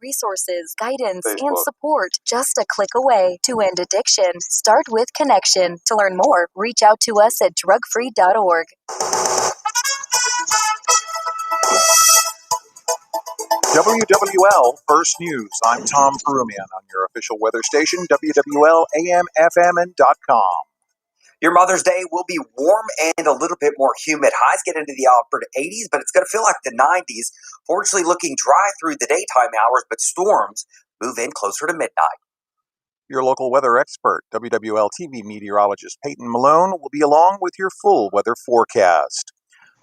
resources, guidance, and support just a click away. To end addiction, start with connection. To learn more, reach out to us at drugfree.org. WWL First News. I'm Tom Perumian on your official weather station, WWL AM, FM, and .com. Your Mother's Day will be warm and a little bit more humid. Highs get into the upper 80s, but it's going to feel like the 90s. Fortunately, looking dry through the daytime hours, but storms move in closer to midnight. Your local weather expert, WWL TV meteorologist Peyton Malone, will be along with your full weather forecast.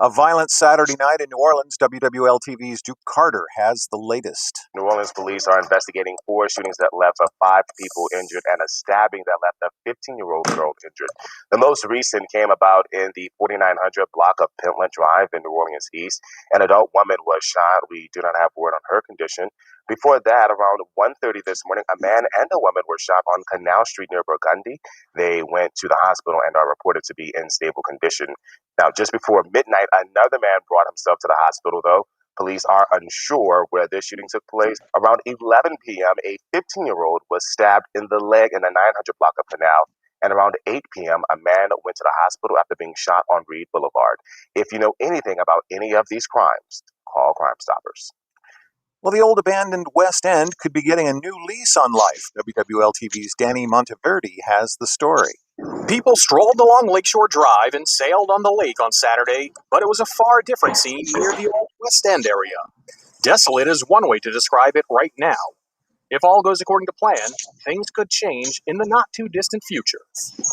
A violent Saturday night in New Orleans, WWL TV's Duke Carter has the latest. New Orleans police are investigating 4 shootings that left 5 people injured and a stabbing that left a 15-year-old girl injured. The most recent came about in the 4900 block of Pentland Drive in New Orleans East. An adult woman was shot. We do not have word on her condition. Before that, around 1:30 this morning, a man and a woman were shot on Canal Street near Burgundy. They went to the hospital and are reported to be in stable condition. Now, just before midnight, another man brought himself to the hospital, though. Police are unsure where this shooting took place. Around 11 p.m., a 15-year-old was stabbed in the leg in the 900 block of Canal. And around 8 p.m., a man went to the hospital after being shot on Reed Boulevard. If you know anything about any of these crimes, call Crime Stoppers. Well, the old abandoned West End could be getting a new lease on life. WWL TV's Danny Monteverdi has the story. People strolled along Lakeshore Drive and sailed on the lake on Saturday, but it was a far different scene near the old West End area. Desolate is one way to describe it right now. If all goes according to plan, things could change in the not-too-distant future.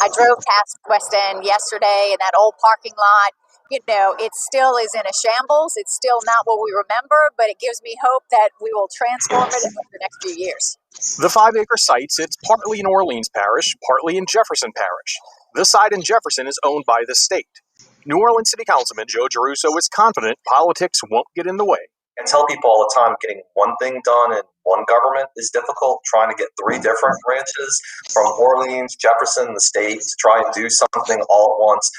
I drove past West End yesterday in that old parking lot. You know, it still is in a shambles. It's still not what we remember, but it gives me hope that we will transform it over the next few years. The 5-acre site sits partly in Orleans Parish, partly in Jefferson Parish. The site in Jefferson is owned by the state. New Orleans City Councilman Joe Geruso is confident politics won't get in the way. I tell people all the time, getting one thing done in one government is difficult. Trying to get 3 different branches from Orleans, Jefferson, the state to try and do something all at once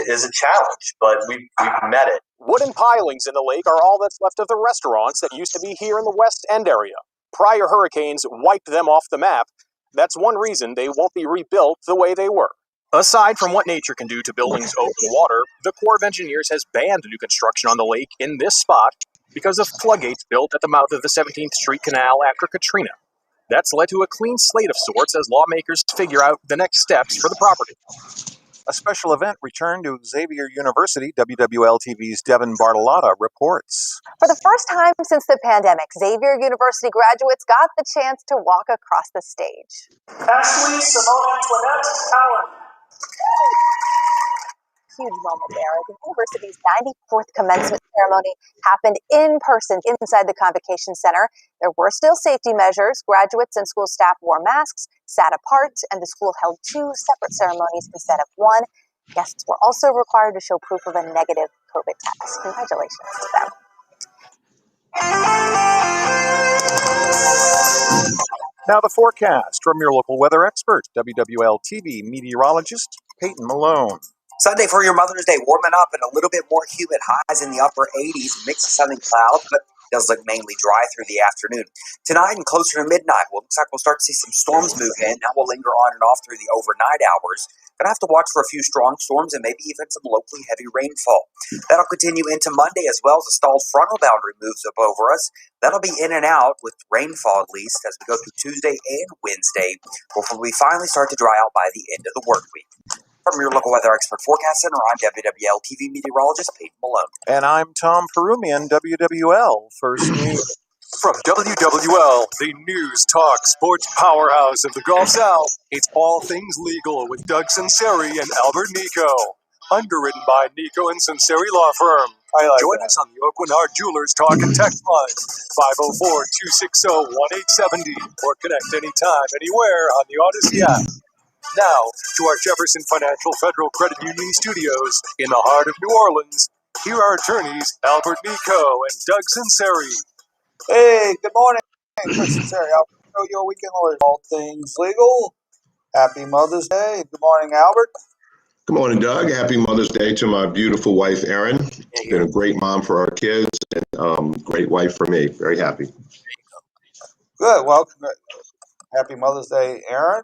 is a challenge, but we've met it. Wooden pilings in the lake are all that's left of the restaurants that used to be here in the West End area. Prior hurricanes wiped them off the map. That's one reason they won't be rebuilt the way they were. Aside from what nature can do to buildings over the water, the Corps of Engineers has banned new construction on the lake in this spot because of floodgates built at the mouth of the 17th Street Canal after Katrina. That's led to a clean slate of sorts as lawmakers figure out the next steps for the property. A special event returned to Xavier University. WWL TV's Devin Bartolotta reports. For the first time since the pandemic, Xavier University graduates got the chance to walk across the stage. Ashley Simone Antoinette Allen. Huge moment there. The university's 94th commencement ceremony happened in person inside the Convocation Center. There were still safety measures. Graduates and school staff wore masks, sat apart, and the school held 2 separate ceremonies instead of one. Guests were also required to show proof of a negative COVID test. Congratulations to them. Now the forecast from your local weather expert, WWL TV meteorologist Peyton Malone. Sunday for your Mother's Day, warming up and a little bit more humid. Highs in the upper 80s, mix of sun and clouds, but does look mainly dry through the afternoon. Tonight and closer to midnight, well, looks like we'll start to see some storms move in. That will linger on and off through the overnight hours. Gonna have to watch for a few strong storms and maybe even some locally heavy rainfall. That'll continue into Monday as well as a stalled frontal boundary moves up over us. That'll be in and out with rainfall at least as we go through Tuesday and Wednesday before we finally start to dry out by the end of the work week. From your local weather expert forecast center, I'm WWL TV meteorologist Peyton Malone. And I'm Tom Perumian, WWL First News. From WWL, the news, talk, sports powerhouse of the Gulf South, it's All Things Legal with Doug Sunseri and Albert Nicaud. Underwritten by Nicaud and Sunseri Law Firm. Join us on the Oakwinard Jewelers Talk and Text line, 504-260-1870, or connect anytime, anywhere on the Odyssey app. Now, to our Jefferson Financial Federal Credit Union studios in the heart of New Orleans, here are attorneys Albert Nicaud and Doug Sunseri. Hey, good morning. Chris Sunseri. I'll show your weekend lawyer. All things legal. Happy Mother's Day. Good morning, Albert. Good morning, Doug. Happy Mother's Day to my beautiful wife, Erin. She's been a great mom for our kids and great wife for me. Very happy. Good. Well, happy Mother's Day, Aaron.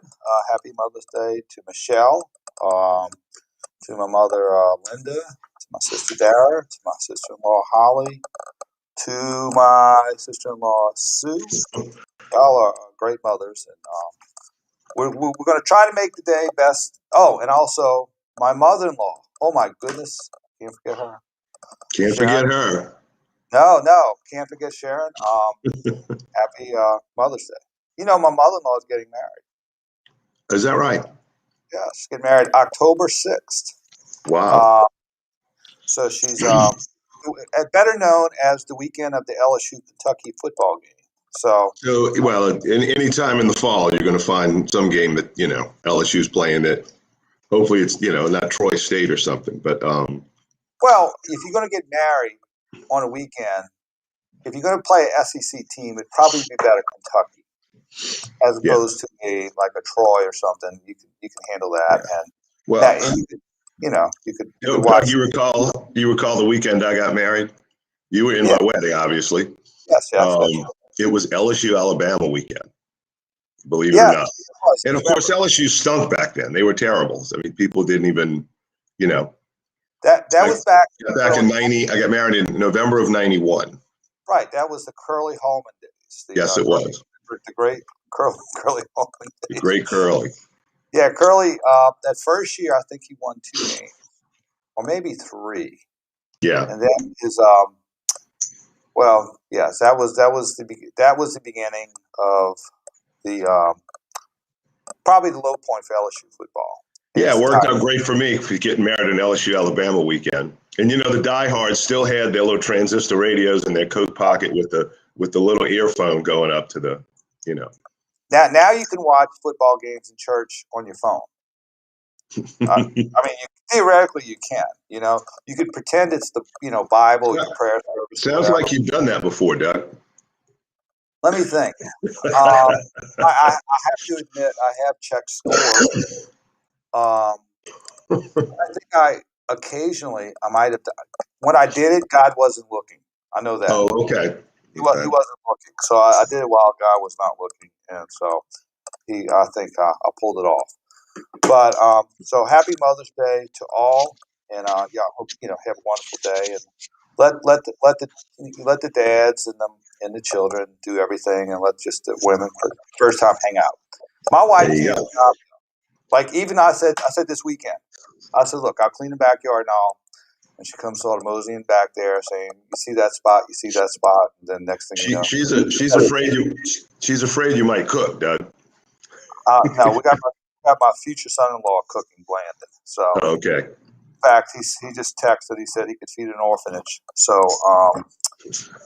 Happy Mother's Day to Michelle, to my mother, Linda, to my sister, Dara, to my sister-in-law, Holly, to my sister-in-law, Sue. Y'all are great mothers. And we're going to try to make the day best. Oh, and also my mother-in-law. Oh, my goodness. Can't forget her. Can't Sharon. forget her. No, can't forget Sharon. Happy Mother's Day. You know, my mother-in-law is getting married. Is that right? Yeah, she's getting married October 6th. Wow. So she's better known as the weekend of the LSU Kentucky football game. So well, any time in the fall, you're going to find some game that, LSU's playing that. Hopefully it's, not Troy State or something. But well, if you're going to get married on a weekend, if you're going to play an SEC team, it'd probably be better Kentucky as opposed to like a Troy or something. You can handle that, and you could watch. You recall the weekend I got married? You were in my wedding, obviously. Yes. It was LSU Alabama weekend. Believe it or not. And of course, LSU stunk back then. They were terrible. I mean, people didn't even, That was back in 90. I got married in November of 91. Right. That was the Curly Hallman days. Yes, it was. The great Curly Hallman days. The great Curly. Yeah, Curly. That first year, I think he won 2 games, or maybe 3. Yeah. And then his well, yes, that was the beginning of the probably the low point for LSU football. Yeah, it worked out great for me for getting married in LSU Alabama weekend. And the diehards still had their little transistor radios in their coat pocket with the little earphone going up to the, Now you can watch football games in church on your phone. I mean, theoretically you can. You could pretend it's the Bible, your prayer service. Sounds like you've done that before, Doug. Let me think. I have to admit, I have checked scores. I think occasionally I might have done. When I did it, God wasn't looking. I know that. Oh, okay. He wasn't looking, so I did it while God was not looking, and so I think I pulled it off. But so happy Mother's Day to all, and I hope have a wonderful day, and let the dads and the children do everything, and let just the women for the first time hang out. My wife did. Like even I said this weekend, I said, look, I'll clean the backyard and all. And she comes sort of moseying back there, saying, "You see that spot? You see that spot?" And then next thing you know, she's afraid you might cook, Doug. No, we got my future son-in-law cooking, Blandon. So okay. In fact, he just texted. He said he could feed an orphanage. So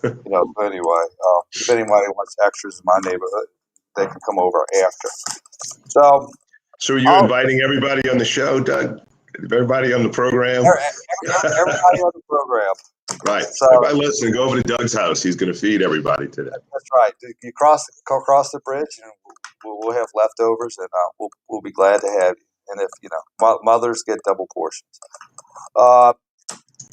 anyway, if anybody wants extras in my neighborhood, they can come over after. So are you inviting everybody on the show, Doug? Everybody on the program? Everybody on the program. Right. So, everybody listen, go over to Doug's house. He's going to feed everybody today. That's right. You cross the bridge, and we'll have leftovers, and we'll be glad to have you. And if mothers get double portions.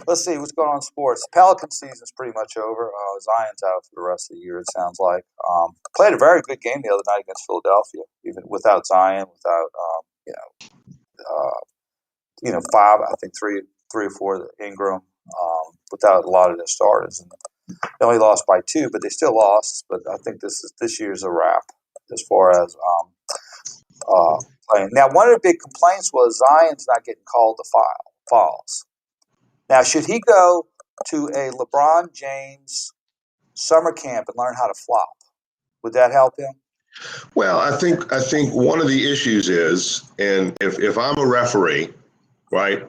Let's see what's going on in sports. Pelican season's pretty much over. Zion's out for the rest of the year. It sounds like. Played a very good game the other night against Philadelphia, even without Zion, without 5, I think 3 or 4 Ingram, without a lot of their starters, and they only lost by 2, but they still lost. But I think this year's a wrap as far as playing. Now, one of the big complaints was Zion's not getting called to fouls. Now, should he go to a LeBron James summer camp and learn how to flop? Would that help him? Well, I think one of the issues is, and if I'm a referee, right,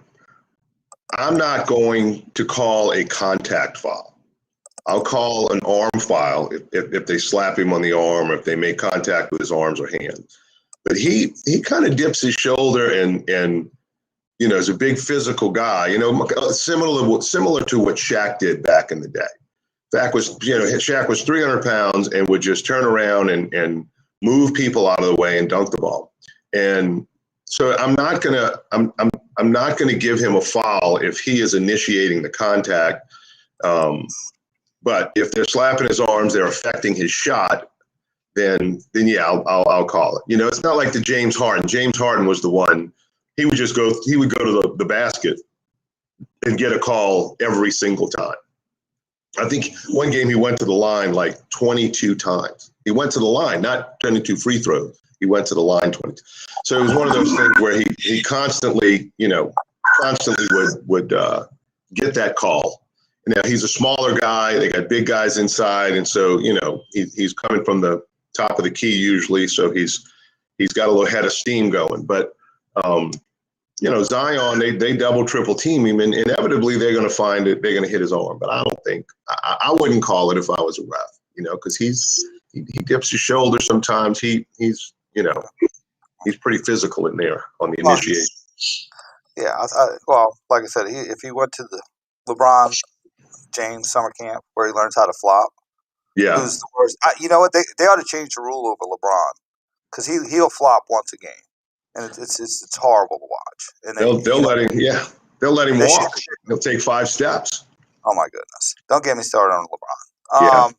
I'm not going to call a contact foul. I'll call an arm foul if they slap him on the arm, or if they make contact with his arms or hands. But he kind of dips his shoulder and is a big physical guy, similar to what Shaq did back in the day. Shaq was 300 pounds and would just turn around and move people out of the way and dunk the ball. And so I'm not gonna give him a foul if he is initiating the contact. But if they're slapping his arms, they're affecting his shot, then yeah, I'll call it. It's not like the James Harden. James Harden was the one. He would go to the basket and get a call every single time. I think one game he went to the line like 22 times. He went to the line, not 22 free throws. He went to the line 20. So it was one of those things where he constantly would get that call. Now he's a smaller guy. They got big guys inside, and so he's coming from the top of the key usually. So he's got a little head of steam going. But Zion, they double triple team him, and inevitably they're going to find it. They're going to hit his arm. But I don't think I wouldn't call it if I was a ref. Because he dips his shoulder sometimes. He's pretty physical in there on the initiation. Yeah, well, like I said, if he went to the LeBron James summer camp where he learns how to flop, yeah, who's the worst? You know what? They ought to change the rule over LeBron because he'll flop once a game, and it's horrible to watch. And they'll let him. Yeah, they'll let him walk. He'll take 5 steps. Oh my goodness! Don't get me started on LeBron. Yeah.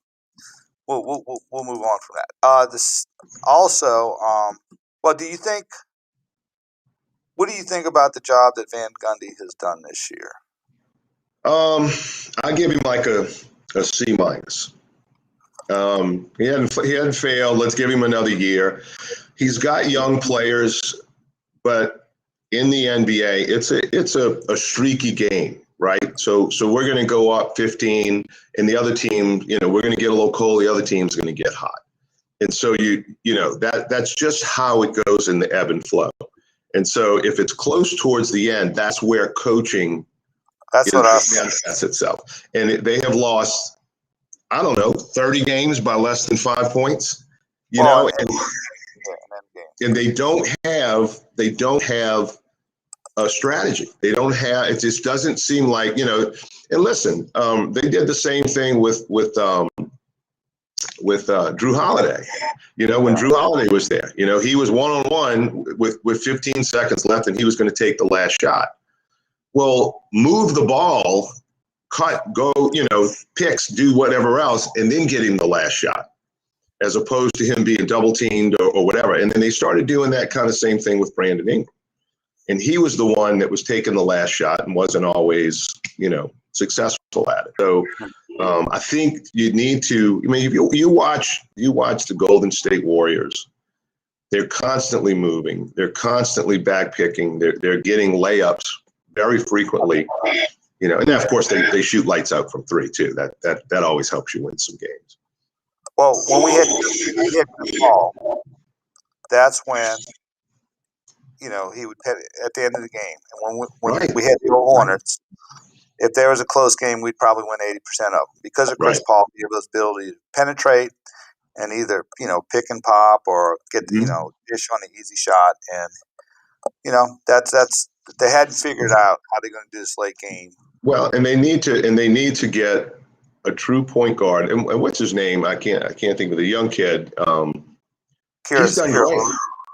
We'll move on from that. This also. What do you think about the job that Van Gundy has done this year? I give him like a C minus. He hadn't failed. Let's give him another year. He's got young players, but in the NBA, it's a streaky game, right? So we're going to go up 15, and the other team, we're going to get a little cold. The other team's going to get hot, and so that's just how it goes in the ebb and flow. And so if it's close towards the end, that's where coaching manifests itself. And they have lost, I don't know, 30 games by less than 5 points, and they don't have a strategy. They don't have, it just doesn't seem like, and listen, they did the same thing with Drew Holiday. When Drew Holiday was there, he was one-on-one with 15 seconds left, and he was going to take the last shot. Well, move the ball, cut, go, picks, do whatever else, and then get him the last shot, as opposed to him being double teamed or whatever. And then they started doing that kind of same thing with Brandon Ingram. And he was the one that was taking the last shot and wasn't always, successful at it. So I think you need to, if you watch the Golden State Warriors, they're constantly moving. They're constantly backpicking. They're getting layups very frequently, and then of course they shoot lights out from 3 too. That always helps you win some games. Well, when we hit the ball, that's when he would hit at the end of the game. And when we had the old Hornets, if there was a close game, we'd probably win 80% of them because of Chris Paul, his ability to penetrate and either pick and pop or get dish on the easy shot. And that's they hadn't figured out how they're going to do this late game. Well, and they need to get a true point guard. And what's his name? I can't think of the young kid. He's done great.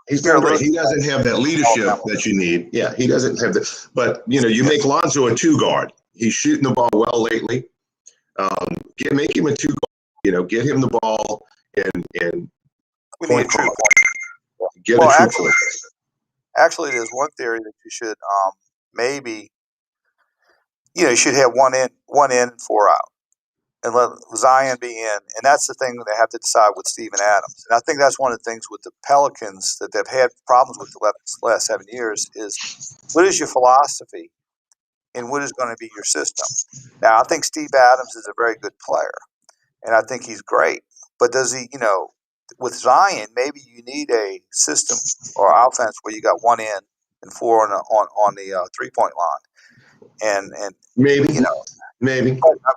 He's done great. He doesn't have that leadership that you need. Yeah, he doesn't have that. But you make Lonzo a 2 guard. He's shooting the ball well lately. Make him a 2 guard. Get him the ball and we need a true point. Get a true point. Actually, there's one theory that you should maybe, you should have 1 in and 4 out, and let Zion be in. And that's the thing that they have to decide with Steven Adams. And I think that's one of the things with the Pelicans that they've had problems with the last 7 years is what is your philosophy and what is going to be your system. Now, I think Steve Adams is a very good player, and I think he's great. But does he, with Zion, maybe you need a system or offense where you got 1 in and 4 on the 3-point line, and maybe But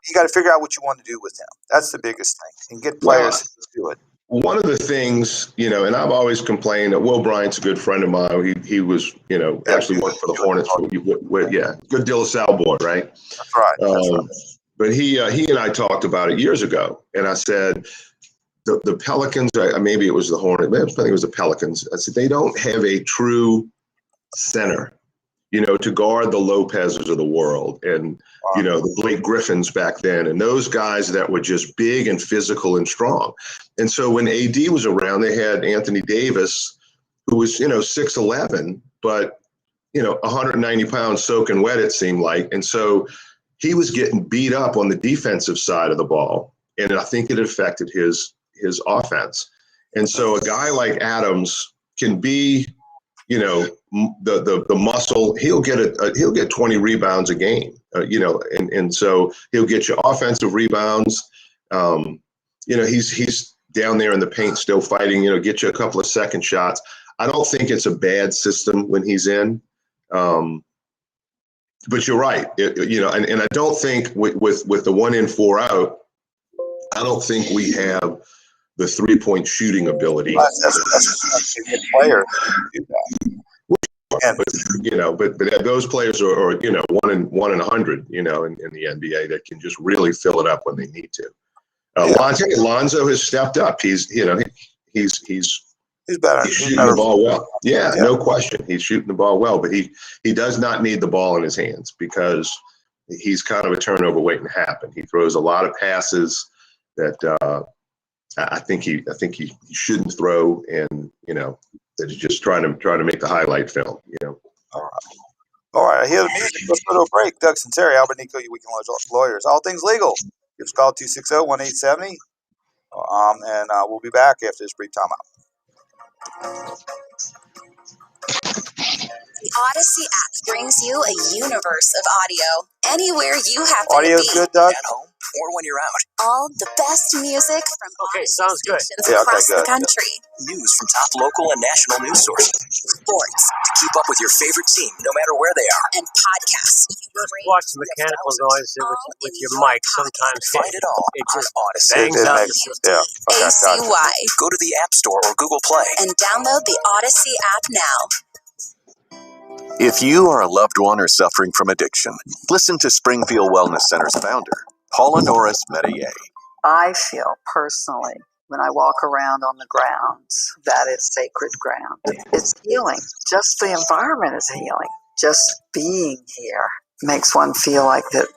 you got to figure out what you want to do with him. That's the biggest thing, and get players to do it. One of the things, and I've always complained that Will Bryant's a good friend of mine. He was, actually worked for the Hornets. Good deal of salboard, right? That's right. But he and I talked about it years ago, and I said, the Pelicans, maybe it was the Hornets, I think it was the Pelicans. I said, they don't have a true center. to guard the Lopez's of the world and, the Blake Griffins back then, and those guys that were just big and physical and strong. And so when AD was around, they had Anthony Davis, who was, 6'11", but, 190 pounds soaking wet, it seemed like. And so he was getting beat up on the defensive side of the ball. And I think it affected his offense. And so a guy like Adams can be, the muscle. He'll get 20 rebounds a game, and so he'll get you offensive rebounds. He's down there in the paint still fighting. Get you a couple of second shots. I don't think it's a bad system when he's in. But you're right, and I don't think with the 1 in 4 out, I don't think we have the 3-point shooting ability. That's a good player. But those players are 1 in 100, in the NBA that can just really fill it up when they need to. Lonzo has stepped up. He's better. He's shooting the ball well. Yeah, no question. He's shooting the ball well, but he does not need the ball in his hands because he's kind of a turnover waiting to happen. He throws a lot of passes that I think he shouldn't throw, and that he's just trying to make the highlight film. All right. I hear the music. Let's go to a break. Doug Sunseri, Albert Nicaud, your weekend lawyers. All things legal. Give us a call 260-1870. And we'll be back after this brief timeout. The Odyssey app brings you a universe of audio anywhere you happen Audio's to be. good, Doug? At home or when you're out. All the best music from sounds good. across the country. News from top local and national news sources. Sports. To keep up with your favorite team, no matter where they are. And podcasts. Watch the mechanical noise with your mic. Sometimes find it all. It just bangs It out. makes, ACY. Go to the App Store or Google Play And download the Odyssey app now. If you are a loved one or suffering from addiction, listen to Springfield Wellness Center's founder, Paula Norris Metier. I feel personally, when I walk around on the grounds, that it's sacred ground. It's healing. Just the environment is healing. Just being here makes one feel like that,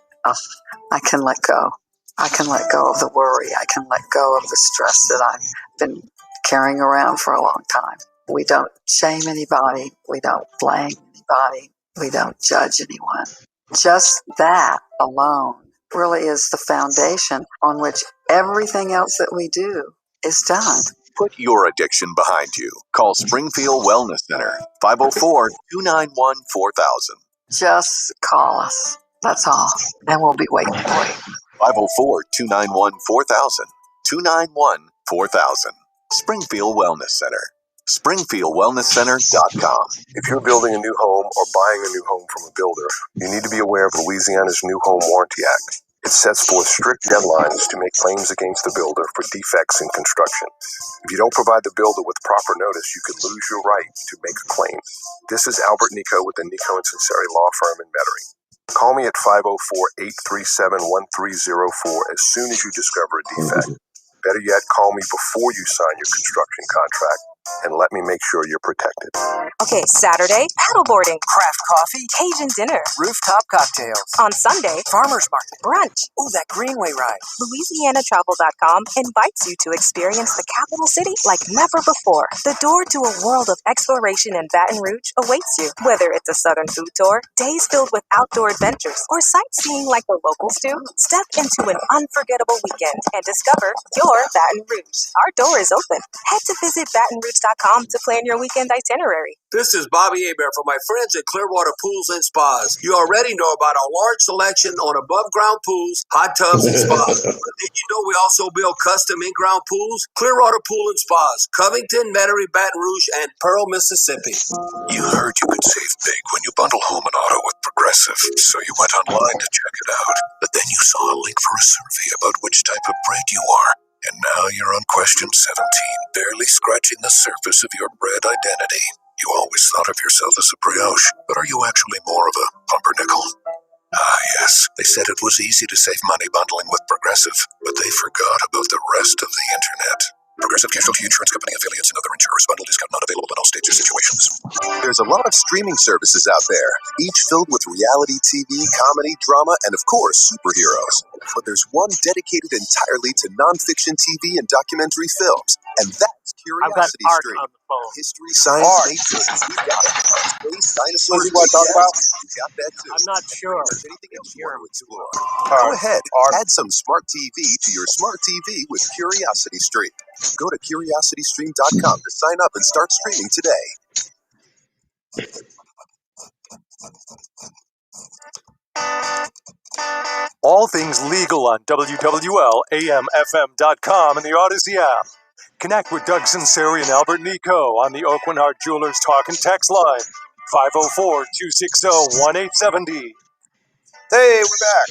I can let go. I can let go of the worry. I can let go of the stress that I've been carrying around for a long time. We don't shame anybody. We don't blame anybody. We don't judge anyone. Just that alone really is the foundation on which everything else that we do is done. Put your addiction behind you. Call Springfield Wellness Center, 504-291-4000. Just call us. That's all. And we'll be waiting for you. 504-291-4000. 291-4000. Springfield Wellness Center. SpringfieldWellnessCenter.com. If you're building a new home or buying a new home from a builder, you need to be aware of Louisiana's New Home Warranty Act. It sets forth strict deadlines to make claims against the builder for defects in construction. If you don't provide the builder with proper notice, you could lose your right to make a claim. This is Albert Nicaud with the Nicaud & Sunseri Law Firm in Metairie. Call me at 504-837-1304 as soon as you discover a defect. Better yet, call me before you sign your construction contract and let me make sure you're protected. Okay, Saturday, paddleboarding, craft coffee, Cajun dinner, rooftop cocktails. On Sunday, farmer's market, brunch. Ooh, that Greenway ride. LouisianaTravel.com invites you to experience the capital city like never before. The door to a world of exploration in Baton Rouge awaits you. Whether it's a southern food tour, days filled with outdoor adventures, or sightseeing like the locals do, step into an unforgettable weekend and discover your Baton Rouge. Our door is open. Head to visit BatonRouge.com to plan your weekend itinerary. This is Bobby Hebert for my friends at Clearwater Pools and Spas. You already know about our large selection on above-ground pools, hot tubs, and spas. Did you know we also build custom in-ground pools? Clearwater Pool and Spas, Covington, Metairie, Baton Rouge, and Pearl, Mississippi. You heard you could save big when you bundle home and auto with Progressive, so you went online to check it out. But then you saw a link for a survey about which type of bread you are. And now you're on question 17, barely scratching the surface of your bread identity. You always thought of yourself as a brioche, but are you actually more of a pumpernickel? Ah, yes, they said it was easy to save money bundling with Progressive, but they forgot about the rest of the internet. Progressive Casualty Insurance Company affiliates and other insurers. Bundle discount not available in all states or situations. There's a lot of streaming services out there, each filled with reality TV, comedy, drama, and of course, superheroes. But there's one dedicated entirely to nonfiction TV and documentary films, and that's I've got Curiosity Art Stream. on the phone. History, science, nature, we got it. Space, dinosaurs, What you want to talk about? we got that too. I'm not sure. There's anything else you want to explore. All Go right. ahead, add some smart TV to your smart TV with Curiosity Stream. Go to curiositystream.com to sign up and start streaming today. All things legal on WWL-AMFM.com and the Odyssey app. Connect with Doug Sunseri and Albert Nicaud on the Oakland Heart Jewelers Talk and Text line, 504-260-1870. Hey, we're back.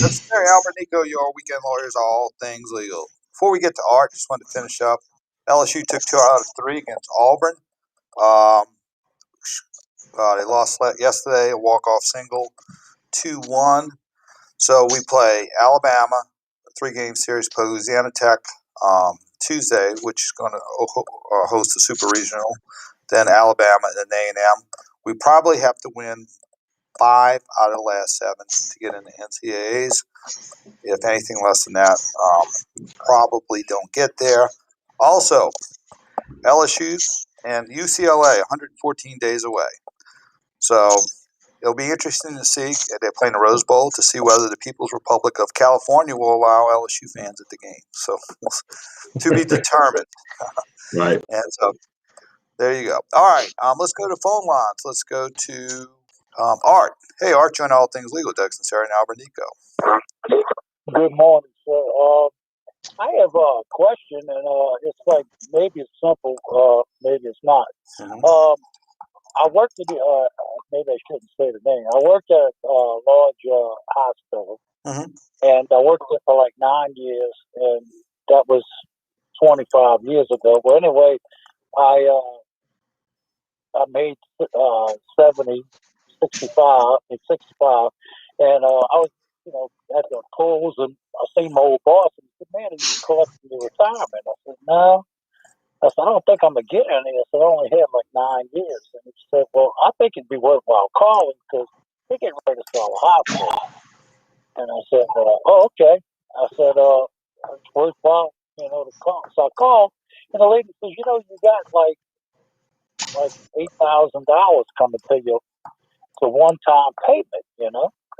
That's Albert Nico, your weekend lawyers, all things legal. Before we get to Art, just wanted to finish up. LSU took 2 out of 3 against Auburn. They lost yesterday, a walk-off single, 2-1. So we play Alabama, a 3-game series, play Louisiana Tech Tuesday, which is going to host the Super Regional. Then Alabama, and then A&M. We probably have to win 5 out of the last 7 to get into NCAAs. If anything less than that, probably don't get there. Also, LSU and UCLA, 114 days away. So it'll be interesting to see. They're playing the Rose Bowl to see whether the People's Republic of California will allow LSU fans at the game. So to be determined. Right. And so there you go. All right. Let's go to phone lines. Let's go to Art. Hey, Art, join All Things Legal. Doug Sunseri and Albert Nico. Good morning, sir. I have a question, and it's like maybe it's simple, maybe it's not. I worked at maybe I shouldn't say the name. I worked at a large hospital, and I worked there for like 9 years, and that was 25 years ago. But anyway, I made 65, and I was, at the polls, and I seen my old boss, and he said, "Man, are you collecting your retirement?" I said, "No." I said, "I don't think I'm going to get any." I said, "I only have like 9 years." And he said, "Well, I think it'd be worthwhile calling because they're getting ready to sell a hospital." And I said, "Oh, okay." I said, "It's worthwhile, to call." So I called, and the lady says, "You got like $8,000 coming to you. It's a one-time payment,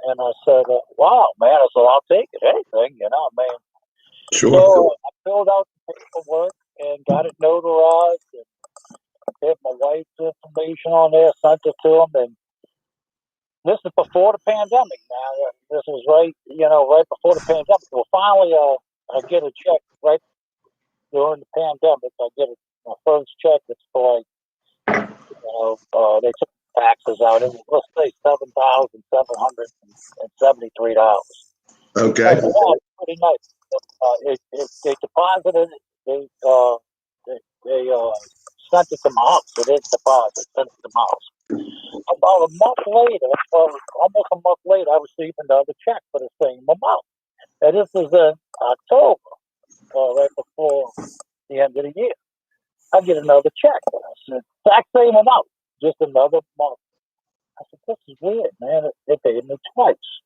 And I said, "Wow, man." I said, "I'll take it, anything, man." Sure. So I filled out the paperwork and got it notarized and had my wife's information on there, sent it to them. And this is before the pandemic now. This is right before the pandemic. Well, finally, I get a check right during the pandemic. I get my first check. It's for they took taxes out. It was, let's say, $7,773. Okay. That's pretty nice. They deposited it. They sent it to my house. They didn't deposit. Sent it to my house. About a month later, almost a month later, I received another check for the same amount. And this was in October, right before the end of the year. I get another check. And I said, exact same amount, just another month. I said, this is weird, man. They paid me twice.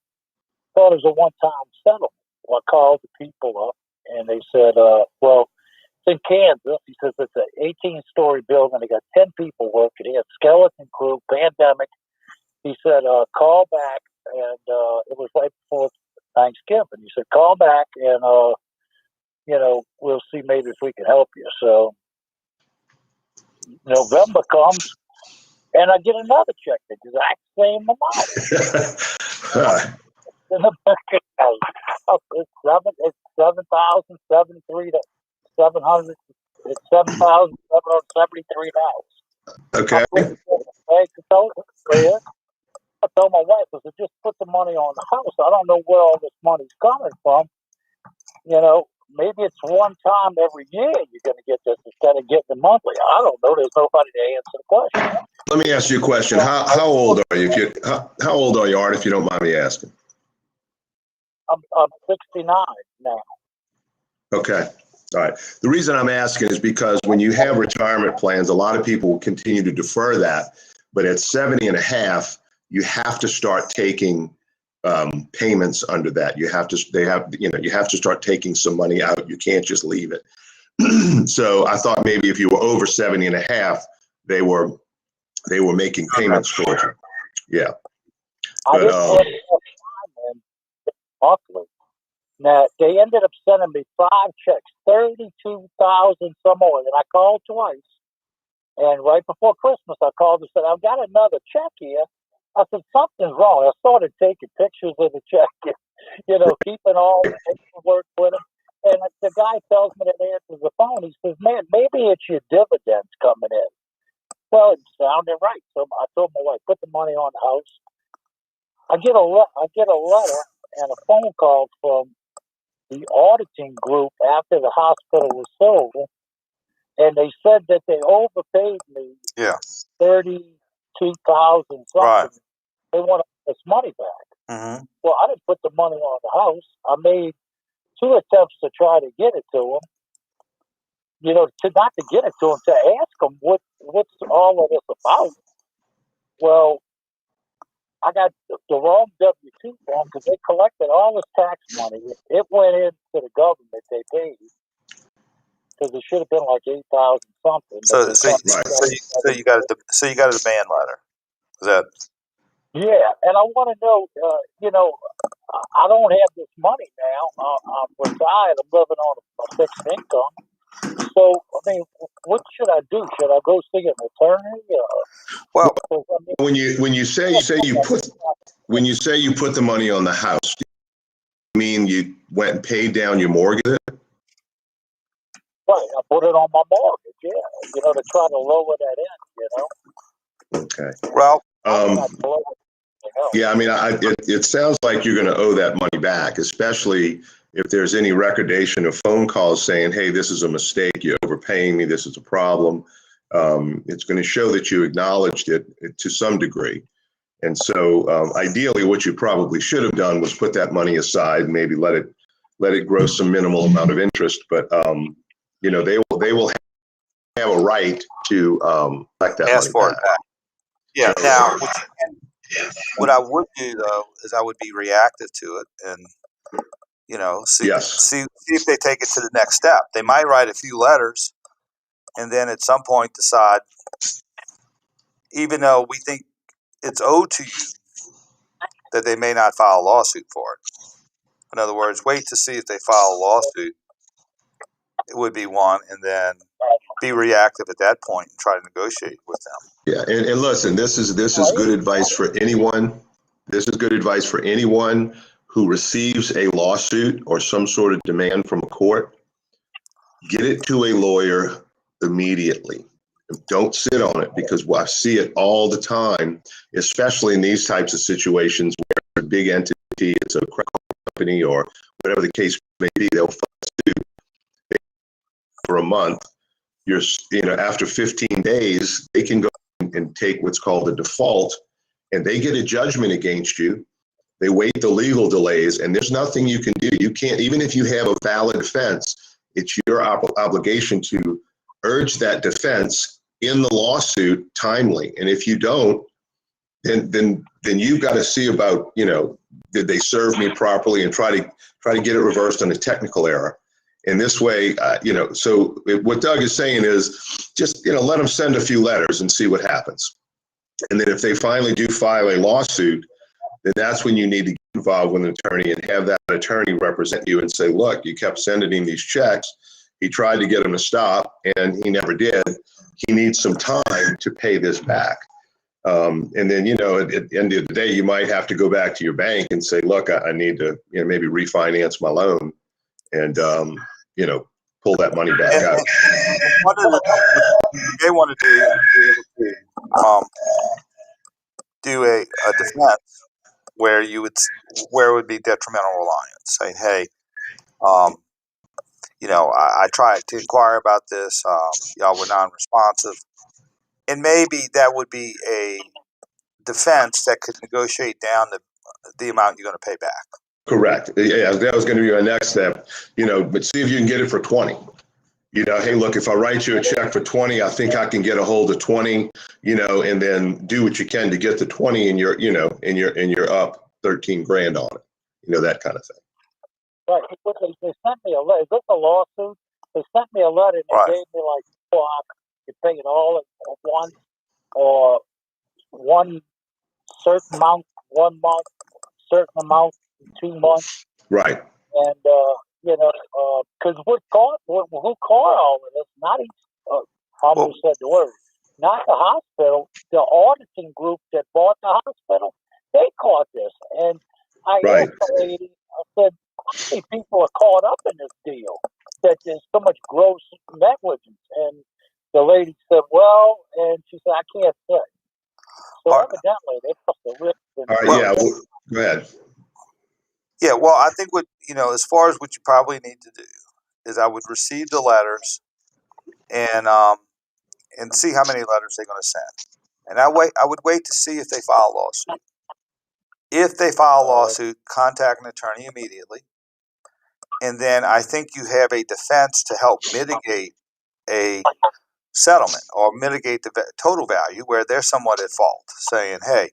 Thought it was a one-time settlement. Well, I called the people up, and they said, well, it's in Kansas. He says it's an 18-story building. They got 10 people working. He had skeleton crew, pandemic. He said, call back, and it was right before Thanksgiving. He said, call back, and, we'll see maybe if we can help you. So November comes, and I get another check, the exact same amount. It's $7,773. It's $7,773. Okay. I told my wife, I said, just put the money on the house. I don't know where all this money's coming from. Maybe it's one time every year you're going to get this instead of getting it monthly. I don't know. There's nobody to answer the question. Let me ask you a question. How old are you? How old are you, Art, if you don't mind me asking? I'm 69 now. Okay. All right. The reason I'm asking is because when you have retirement plans, a lot of people will continue to defer that. But at 70 and a half, you have to start taking payments under that. You have to start taking some money out. You can't just leave it. So I thought maybe if you were over 70 and a half, they were making payments for you. Yeah. I didn't have enough time in monthly. Now, they ended up sending me 5 checks, 32,000 some more. And I called twice. And right before Christmas, I called and said, I've got another check here. I said, something's wrong. I started taking pictures of the check, keeping all the paperwork with it. And the guy tells me that he answers the phone. He says, man, maybe it's your dividends coming in. Well, it sounded right. So I told my wife, put the money on the house. I get a letter and a phone call from the auditing group after the hospital was sold, and they said that they overpaid me $32,000 something. Right. They want this money back. Mm-hmm. Well, I didn't put the money on the house. I made 2 attempts to try to get it to them. Not to get it to them, to ask them what's all of this about. Well, I got the wrong W-2 form because they collected all this tax money. It went into the government. They paid because it should have been like 8,000 something. So you got a demand letter. Is that? Yeah, and I want to know. I don't have this money now. I'm retired. I'm living on a fixed income. So, I mean, what should I do? Should I go see an attorney? Well, when you say you put the money on the house, do you mean you went and paid down your mortgage? Right, I put it on my mortgage. Yeah, to try to lower that in. Okay. Well, yeah, I mean, it sounds like you're going to owe that money back, especially if there's any recordation of phone calls saying, hey, this is a mistake, you're overpaying me, this is a problem. It's going to show that you acknowledged it to some degree. And so ideally, what you probably should have done was put that money aside, maybe let it grow some minimal amount of interest. But, they will have a right to collect that ask money for it back. Yeah. Now, what I would do though is I would be reactive to it and see if they take it to the next step. They might write a few letters and then at some point decide, even though we think it's owed to you, that they may not file a lawsuit for it. In other words, wait to see if they file a lawsuit. It would be one, and then be reactive at that point and try to negotiate with them. Yeah, and listen, this is good advice for anyone. This is good advice for anyone who receives a lawsuit or some sort of demand from a court. Get it to a lawyer immediately. Don't sit on it, because I see it all the time, especially in these types of situations where a big entity, it's a company or whatever the case may be, they'll file a suit for a month. After 15 days, they can go and take what's called a default, and they get a judgment against you. They wait the legal delays, and there's nothing you can do. You can't, even if you have a valid defense, it's your obligation to urge that defense in the lawsuit timely. And if you don't, then you've got to see about, did they serve me properly, and try to get it reversed on a technical error. And this way, so what Doug is saying is just, let them send a few letters and see what happens. And then if they finally do file a lawsuit, then that's when you need to get involved with an attorney and have that attorney represent you and say, look, you kept sending him these checks. He tried to get them to stop and he never did. He needs some time to pay this back. And then, at the end of the day, you might have to go back to your bank and say, look, I need to, maybe refinance my loan and, pull that money back out. What they want to do is be able to do a defense where it would be detrimental reliance. Saying, hey, I tried to inquire about this. Y'all were non-responsive, and maybe that would be a defense that could negotiate down the amount you're going to pay back. Correct. Yeah, that was going to be our next step. But see if you can get it for 20. Hey, look, if I write you a check for 20, I think I can get a hold of 20, and then do what you can to get the 20 and you're up 13 grand on it, that kind of thing. Right. They sent me a letter. Is this a lawsuit? They sent me a letter and they gave me like 4 options. You pay it all at once, or one certain amount 1 month, certain amount in 2 months. Right. And because who caused all of this? Not each. I almost said the word. Not the hospital. The auditing group that bought the hospital, they caught this. And I asked the lady. I said, "How many people are caught up in this deal? That there's so much gross negligence." And the lady said, "Well," and she said, "I can't say." So evidently, they must have really been. All right. Go ahead. Yeah, well, I think as far as what you probably need to do is I would receive the letters and see how many letters they're going to send. And I would wait to see if they file a lawsuit. If they file a lawsuit, contact an attorney immediately. And then I think you have a defense to help mitigate a settlement or mitigate the total value where they're somewhat at fault, saying, hey,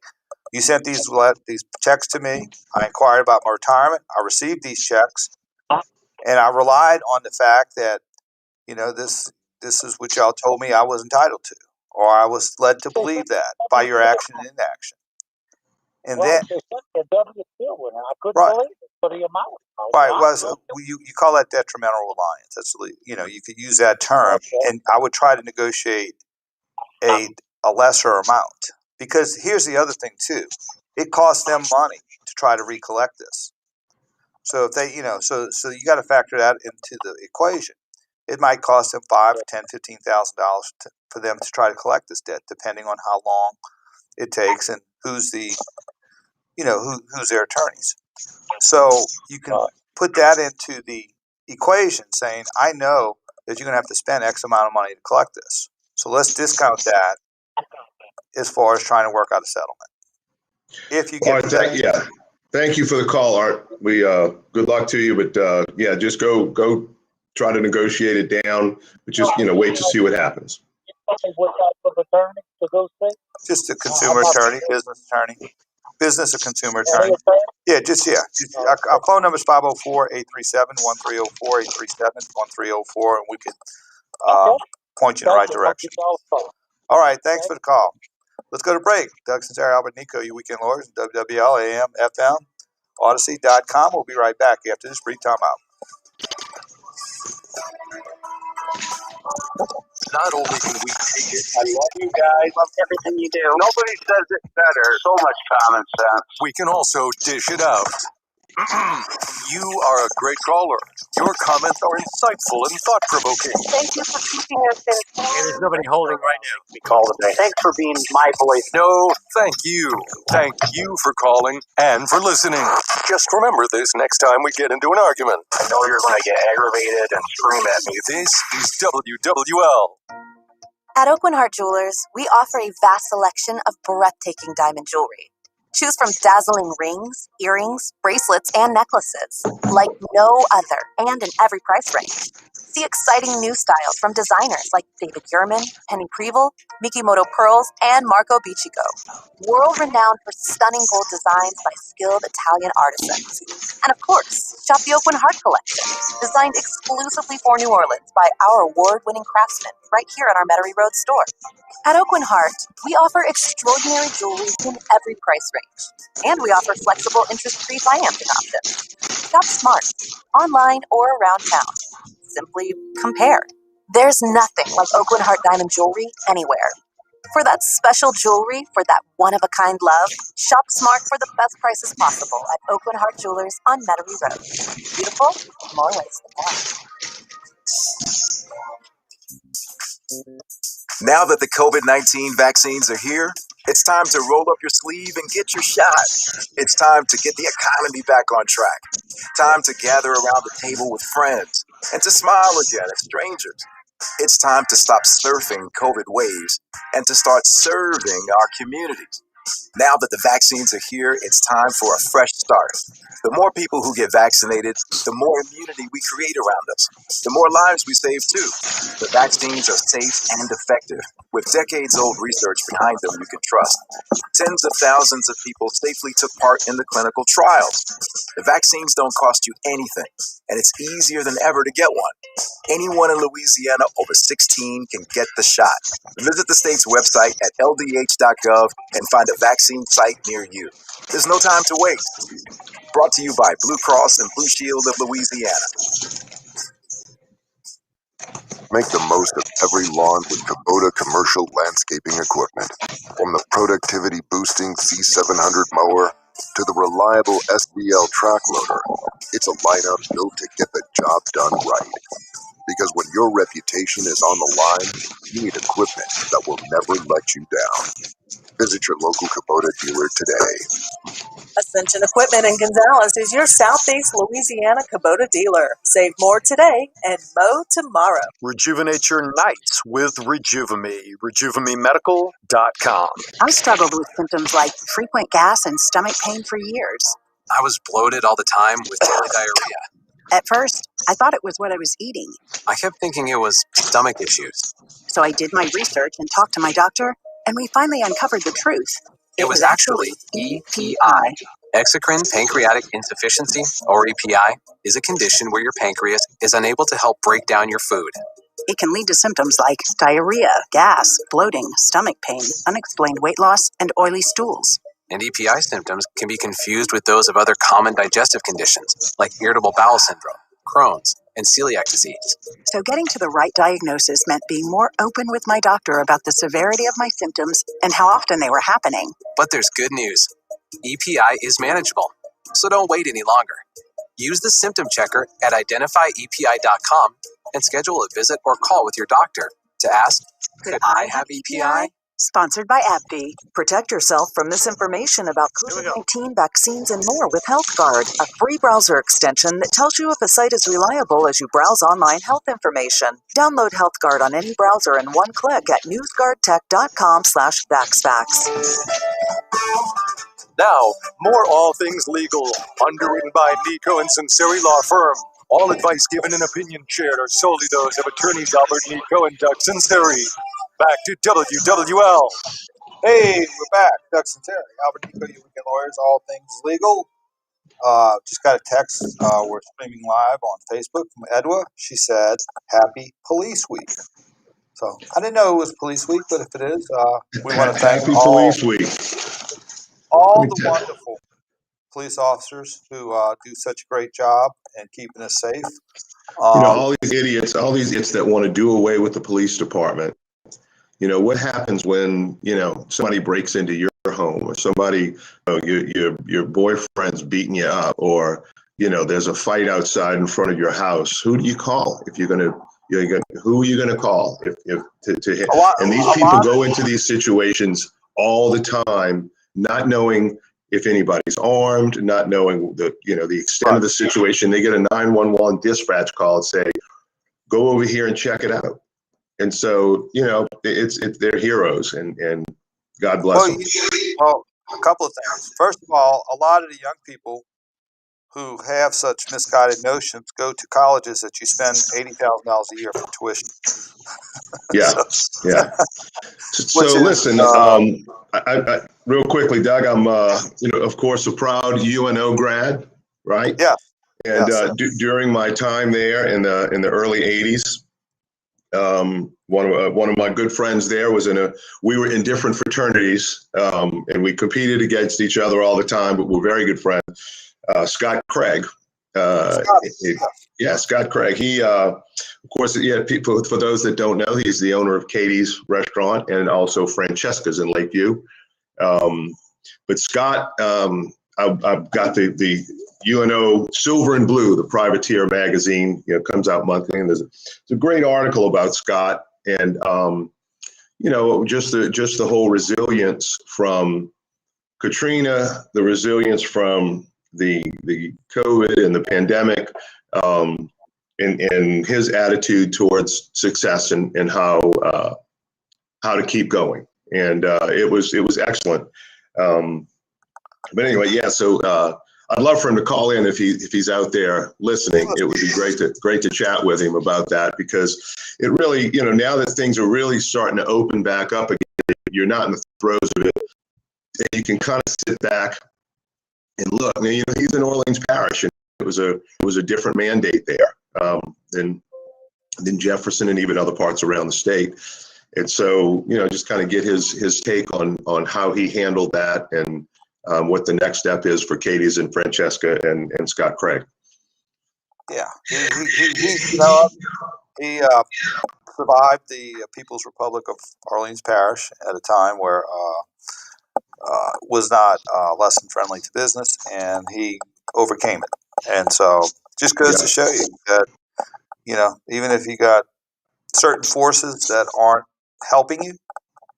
you sent these checks to me. I inquired about my retirement. I received these checks. And I relied on the fact that, this is what y'all told me I was entitled to, or I was led to believe that by your action and inaction. And then, they sent me a W-2 with it. I couldn't believe it for the amount. Right. Well, you call that detrimental reliance. That's you could use that term, and I would try to negotiate a lesser amount, because here's the other thing too. It costs them money to try to recollect this. So if they, so you got to factor that into the equation. It might cost them $5,000, $10,000, $15,000 for them to try to collect this debt, depending on how long it takes and who's the, who's their attorneys. So you can put that into the equation, saying, I know that you're going to have to spend X amount of money to collect this. So let's discount that as far as trying to work out a settlement. If you get Thank you for the call, Art. We good luck to you, but just go try to negotiate it down, but just wait to see what happens. What type of attorney to those things? Just a consumer attorney, business attorney. Business or consumer attorney. Yeah, our phone number is 504-837-1304, 837-1304, and we can point you in the right direction. All right, thanks for the call. Let's go to break. Doug Sunseri, Albert Nicaud, your weekend lawyers, WWL, AM, FM, Odyssey.com. We'll be right back after this brief timeout. Not only can we take it, I love you guys. Love everything you do. Nobody says it better. So much common sense. We can also dish it out. You are a great caller. Your comments are insightful and thought-provoking. Thank you for keeping us informed. And there's nobody holding right now. We call today. Thanks for being my voice. No, thank you. Thank you for calling and for listening. Just remember this next time we get into an argument. I know you're going to get aggravated and scream at me. This is WWL. At Oakland Heart Jewelers, we offer a vast selection of breathtaking diamond jewelry. Choose from dazzling rings, earrings, bracelets, and necklaces like no other, and in every price range. See exciting new styles from designers like David Yurman, Penny Preval, Mikimoto Pearls, and Marco Biccico. World-renowned for stunning gold designs by skilled Italian artisans. And of course, shop the Oakland Heart Collection, designed exclusively for New Orleans by our award-winning craftsmen right here in our Metairie Road store. At Oakland Heart, we offer extraordinary jewelry in every price range, and we offer flexible interest-free financing options. Shop smart, online or around town. Simply compare. There's nothing like Oakland Heart diamond jewelry anywhere. For that special jewelry, for that one-of-a-kind love, shop smart for the best prices possible at Oakland Heart Jewelers on Metairie Road. Beautiful, more ways than one. Now that the COVID-19 vaccines are here, it's time to roll up your sleeve and get your shot. It's time to get the economy back on track. Time to gather around the table with friends and to smile again at strangers. It's time to stop surfing COVID waves and to start serving our communities. Now that the vaccines are here, it's time for a fresh start. The more people who get vaccinated, the more immunity we create around us. The more lives we save too. The vaccines are safe and effective, with decades-old research behind them you can trust. Tens of thousands of people safely took part in the clinical trials. The vaccines don't cost you anything, and it's easier than ever to get one. Anyone in Louisiana over 16 can get the shot. Visit the state's website at ldh.gov and find a vaccine site near you. There's no time to wait. Brought to you by Blue Cross and Blue Shield of Louisiana. Make the most of every lawn with Kubota commercial landscaping equipment. From the productivity-boosting C700 mower to the reliable SBL track loader, it's a lineup built to get the job done right. Because when your reputation is on the line, you need equipment that will never let you down. Visit your local Kubota dealer today. Ascension Equipment in Gonzales is your Southeast Louisiana Kubota dealer. Save more today and mow tomorrow. Rejuvenate your nights with Rejuvame. RejuvameMedical.com. I struggled with symptoms like frequent gas and stomach pain for years. I was bloated all the time with daily diarrhea. At first, I thought it was what I was eating. I kept thinking it was stomach issues. So I did my research and talked to my doctor, and we finally uncovered the truth. It was actually EPI. Exocrine pancreatic insufficiency, or EPI, is a condition where your pancreas is unable to help break down your food. It can lead to symptoms like diarrhea, gas, bloating, stomach pain, unexplained weight loss, and oily stools. And EPI symptoms can be confused with those of other common digestive conditions, like irritable bowel syndrome, Crohn's, and celiac disease. So getting to the right diagnosis meant being more open with my doctor about the severity of my symptoms and how often they were happening. But there's good news. EPI is manageable, so don't wait any longer. Use the symptom checker at identifyepi.com and schedule a visit or call with your doctor to ask, could I have EPI? Sponsored by AbbVie. Protect yourself from misinformation about COVID-19 vaccines and more with HealthGuard, a free browser extension that tells you if a site is reliable as you browse online health information. Download HealthGuard on any browser in one click at newsguardtech.com/vaxfax. Now, more All Things Legal, underwritten by Nicaud and Sunseri Law Firm. All advice given and opinion shared are solely those of attorneys Albert Nicaud and Doug Sunseri. Back to WWL. Hey, we're back. Doug Sunseri, Albert Nicaud, your weekend lawyers, all things legal. Just got a text. We're streaming live on Facebook from Edwa. She said, "Happy Police Week." So I didn't know it was Police Week, but if it is, we want to thank Happy Police Week. all the wonderful police officers who do such a great job in keeping us safe. All these idiots that want to do away with the police department. What happens when, somebody breaks into your home, or somebody, your boyfriend's beating you up, or, there's a fight outside in front of your house. Who do you call if who are you going to call to hit? And these people go into these situations all the time, not knowing if anybody's armed, not knowing the extent of the situation. They get a 911 dispatch call and say, go over here and check it out. And so, they're heroes, and God bless them. Well, a couple of things. First of all, a lot of the young people who have such misguided notions go to colleges that you spend $80,000 a year for tuition. Yeah, yeah. So listen, I real quickly, Doug, I'm, of course, a proud UNO grad, right? Yeah. And during my time there in the early '80s, one of my good friends there we were in different fraternities, and we competed against each other all the time, but we're very good friends. Scott Craig. Scott Craig. He, of course, people, for those that don't know, he's the owner of Katie's Restaurant and also Francesca's in Lakeview. But Scott, I've got the UNO Silver and Blue, the Privateer magazine, comes out monthly, and there's a great article about Scott, and just the whole resilience from Katrina, the resilience from the COVID and the pandemic, and his attitude towards success and how to keep going, and it was excellent. But anyway, yeah. So I'd love for him to call in if he's out there listening. It would be great to chat with him about that, because it really, now that things are really starting to open back up again, you're not in the throes of it, and you can kind of sit back and look. I mean, he's in Orleans Parish, and it was a different mandate there than Jefferson and even other parts around the state. And so, just kind of get his take on how he handled that, and what the next step is for Katie's and Francesca and Scott Craig. Yeah, he survived the People's Republic of Orleans Parish at a time where was not less than friendly to business, and he overcame it. And so, just goes to show you that even if you got certain forces that aren't helping you,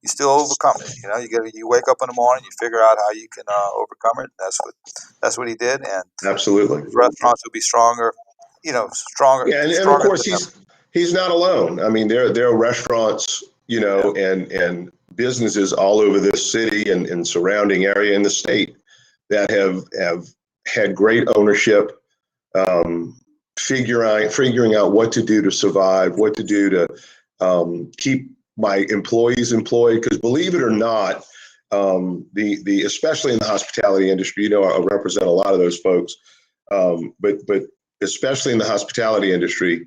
you still overcome it. You wake up in the morning, you figure out how you can overcome it. That's what he did, and absolutely, restaurants will be stronger. Stronger. Yeah, and of course he's not alone. I mean, there are restaurants, and businesses all over this city and surrounding area in the state that have had great ownership, figuring out what to do to survive, what to do to keep my employees employed. Because believe it or not, the especially in the hospitality industry, I represent a lot of those folks, but especially in the hospitality industry,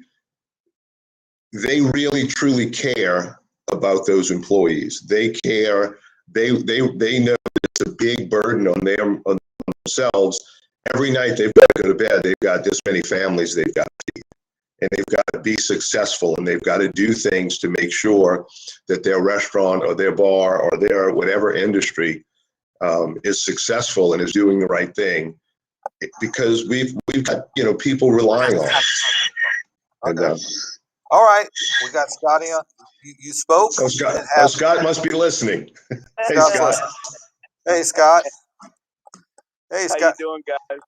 they really truly care about those employees. They care. They know that it's a big burden on themselves. Every night they've got to go to bed. They've got this many families they've got to feed, and they've got to be successful, and they've got to do things to make sure that their restaurant or their bar or their whatever industry is successful and is doing the right thing, because we've got people relying on us. Okay. And, all right, we got Scotty on. You spoke. Scott must be listening. Hey, Scott. Hey, Scott. Hey, Scott. How you doing, guys?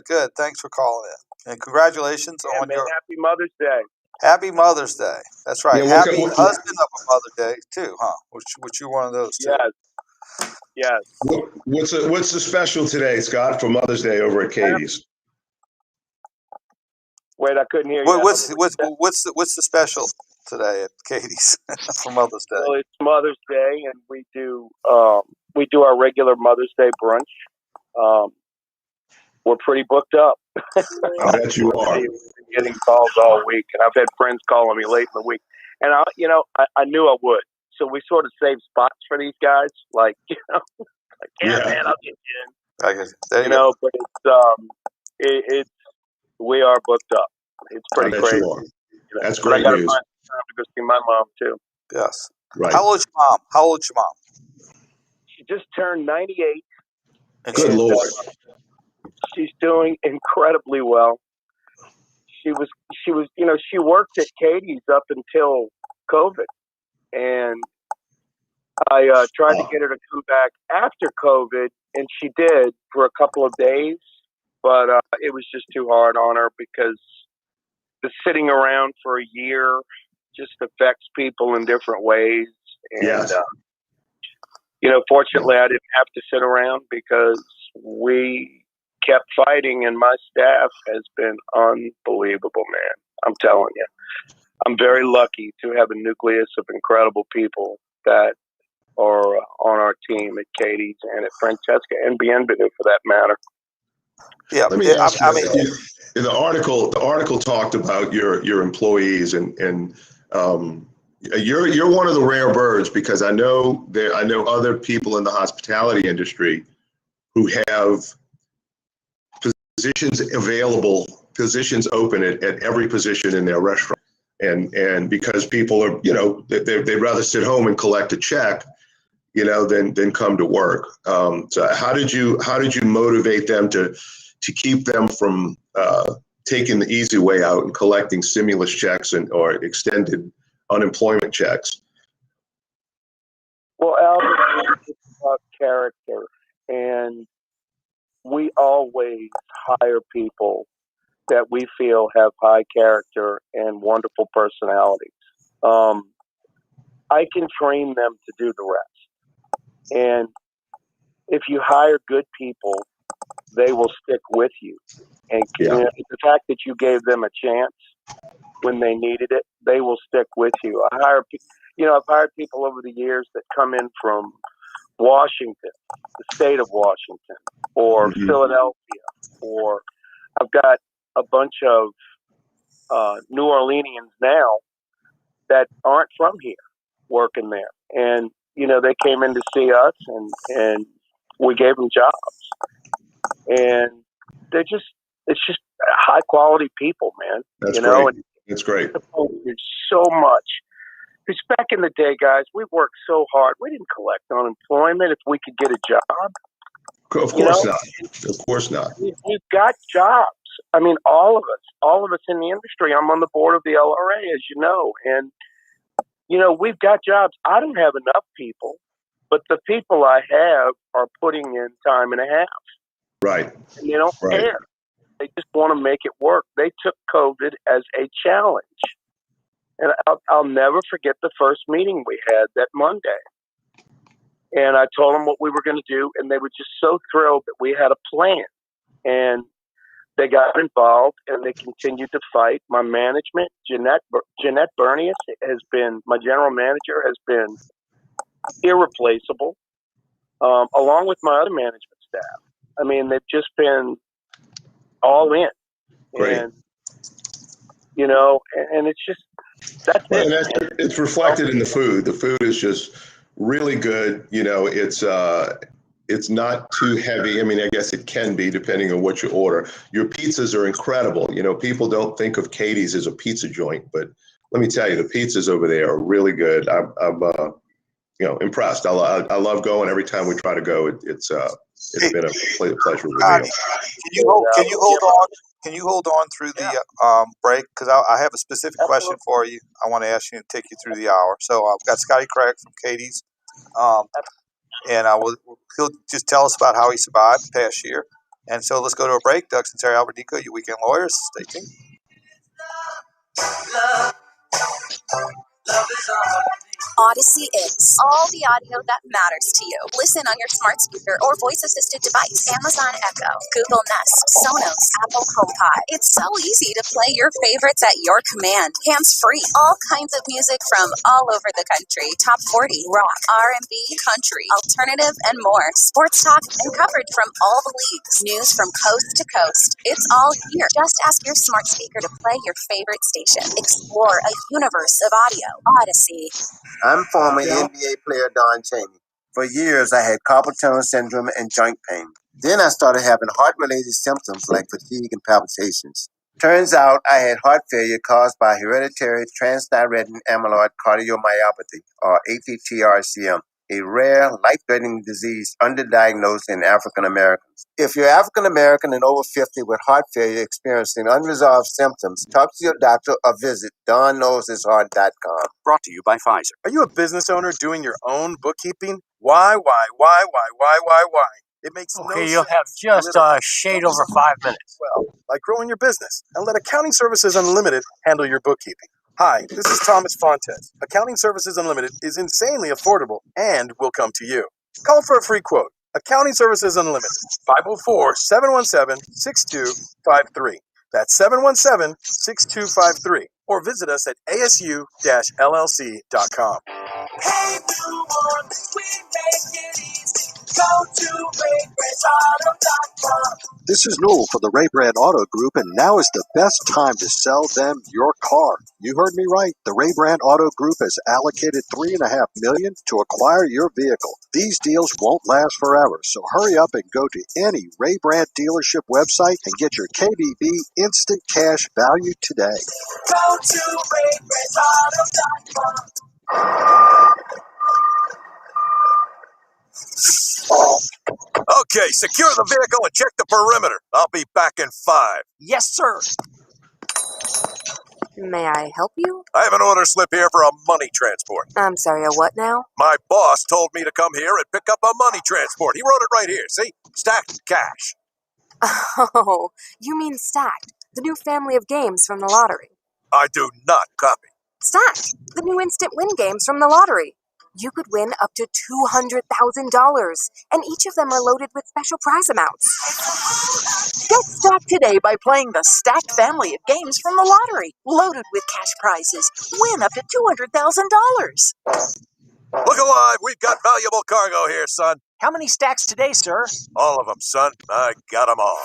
Good. Thanks for calling in, and congratulations on your Happy Mother's Day. Happy Mother's Day. That's right. Yeah, Happy husband of a Mother Day too, huh? Which you're one of those too. Yes. What's the special today, Scott, for Mother's Day over at Katie's? Wait, I couldn't hear you. What's the special today at Katie's for Mother's Day? Well, it's Mother's Day, and we do our regular Mother's Day brunch. We're pretty booked up. I bet you are. I've been getting calls all week, and I've had friends calling me late in the week. And I knew I would. So we sort of save spots for these guys, like man, I'll get you in. But it's we are booked up. It's pretty crazy. You are. That's great but I news. gotta find time to go see my mom too. Yes. Right. How old's your mom? She just turned 98. Good Lord. She's doing incredibly well. She was, she worked at Katie's up until COVID, and I tried to get her to come back after COVID, and she did for a couple of days, but it was just too hard on her because the sitting around for a year just affects people in different ways. And, fortunately, I didn't have to sit around because we kept fighting, and my staff has been unbelievable, man. I'm telling you. I'm very lucky to have a nucleus of incredible people that are on our team at Katie's and at Francesca and Bienvenu for that matter. Yeah, let me ask you. The article talked about your employees, and you're one of the rare birds, because I know other people in the hospitality industry who have positions open at every position in their restaurant, and because people are they'd rather sit home and collect a check than come to work. So how did you motivate them to keep them from taking the easy way out and collecting stimulus checks or extended unemployment checks? Well, Albert, it's about character, and we always hire people that we feel have high character and wonderful personalities. I can train them to do the rest. And if you hire good people, they will stick with you. And the fact that you gave them a chance when they needed it, they will stick with you. I've hired people over the years that come in from Washington, the state of Washington, or Philadelphia, or I've got a bunch of New Orleanians now that aren't from here working there. And, they came in to see us and we gave them jobs. And it's just high quality people, man. That's great. That's great. There's so much. Because back in the day, guys, we worked so hard. We didn't collect unemployment if we could get a job. Of course not. Of course not. We've got jobs. I mean, all of us in the industry. I'm on the board of the LRA, as you know. And, we've got jobs. I don't have enough people, but the people I have are putting in time and a half. Right. And they don't care. They just want to make it work. They took COVID as a challenge. And I'll never forget the first meeting we had that Monday. And I told them what we were going to do, and they were just so thrilled that we had a plan. And they got involved, and they continued to fight. My management, Jeanette Bernius, my general manager, has been irreplaceable, along with my other management staff. I mean, they've just been all in. Great. And, and it's just, that's it. And it's reflected in the food. The food is just really good. It's not too heavy. I mean, I guess it can be depending on what you order. Your pizzas are incredible. People don't think of Katie's as a pizza joint, but let me tell you, the pizzas over there are really good. I'm impressed. I love going every time we try to go. It's been a pleasure with you. Can you hold on through the break? Because I have a specific question for you. I want to ask you to take you through the hour. So I've got Scotty Craig from Katie's, and he'll just tell us about how he survived the past year. And so let's go to a break. Doug Sunseri, Albert Nicaud, your weekend lawyers. Stay tuned. Odyssey is all the audio that matters to you. Listen on your smart speaker or voice-assisted device. Amazon Echo, Google Nest, Sonos, Apple HomePod. It's so easy to play your favorites at your command. Hands-free. All kinds of music from all over the country. Top 40, rock, R&B, country, alternative, and more. Sports talk and coverage from all the leagues. News from coast to coast. It's all here. Just ask your smart speaker to play your favorite station. Explore a universe of audio. Odyssey. I'm former NBA player Don Chaney. For years, I had carpal tunnel syndrome and joint pain. Then I started having heart-related symptoms like fatigue and palpitations. Turns out I had heart failure caused by hereditary transthyretin amyloid cardiomyopathy, or ATTR-CM, a rare, life-threatening disease underdiagnosed in African Americans. If you're African American and over 50 with heart failure experiencing unresolved symptoms, talk to your doctor or visit DonKnowsHisHeart.com. Brought to you by Pfizer. Are you a business owner doing your own bookkeeping? Why? It makes no sense. You'll have just a shade over 5 minutes. Well, like growing your business and let Accounting Services Unlimited handle your bookkeeping. Hi, this is Thomas Fontes. Accounting Services Unlimited is insanely affordable and will come to you. Call for a free quote. Accounting Services Unlimited, 504-717-6253. That's 717-6253. Or visit us at asu-llc.com. Hey, you want this? We make it easy. Go to RayBrandAuto.com. This is Newell for the Ray Brand Auto Group, and now is the best time to sell them your car. You heard me right. The Ray Brand Auto Group has allocated $3.5 million to acquire your vehicle. These deals won't last forever, so hurry up and go to any Ray Brand dealership website and get your KBB instant cash value today. Go to RayBrandAuto.com. Okay, secure the vehicle and check the perimeter. I'll be back in 5. Yes, sir. May I help you? I have an order slip here for a money transport. I'm sorry, a what now? My boss told me to come here and pick up a money transport. He wrote it right here, see? Stacked cash. Oh, you mean Stacked, the new family of games from the lottery. I do not copy. Stacked, the new instant win games from the lottery. You could win up to $200,000, and each of them are loaded with special prize amounts. Get stacked today by playing the stacked family of games from the lottery, loaded with cash prizes. Win up to $200,000. Look alive, we've got valuable cargo here, son. How many stacks today, sir? All of them, son. I got them all.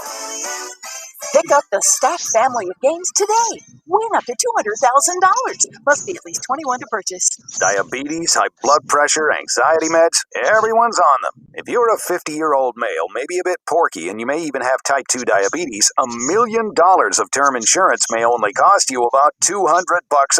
Pick up the stacked family of games today. Win up to $200,000. Must be at least 21 to purchase. Diabetes, high blood pressure, anxiety meds, everyone's on them. If you're a 50-year-old male, maybe a bit porky, and you may even have type 2 diabetes, $1 million of term insurance may only cost you about $200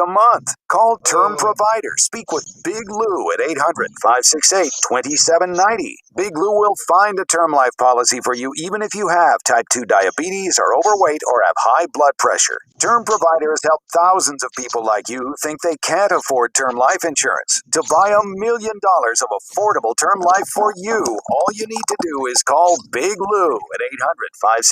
a month. Call Term Provider. Speak with Big Lou at 800-568-2790. Big Lou will find a term life policy for you even if you have type 2 diabetes, are overweight, or have high blood pressure. Term Providers help thousands of people like you who think they can't afford term life insurance. To buy $1 million of affordable term life for you, all you need to do is call Big Lou at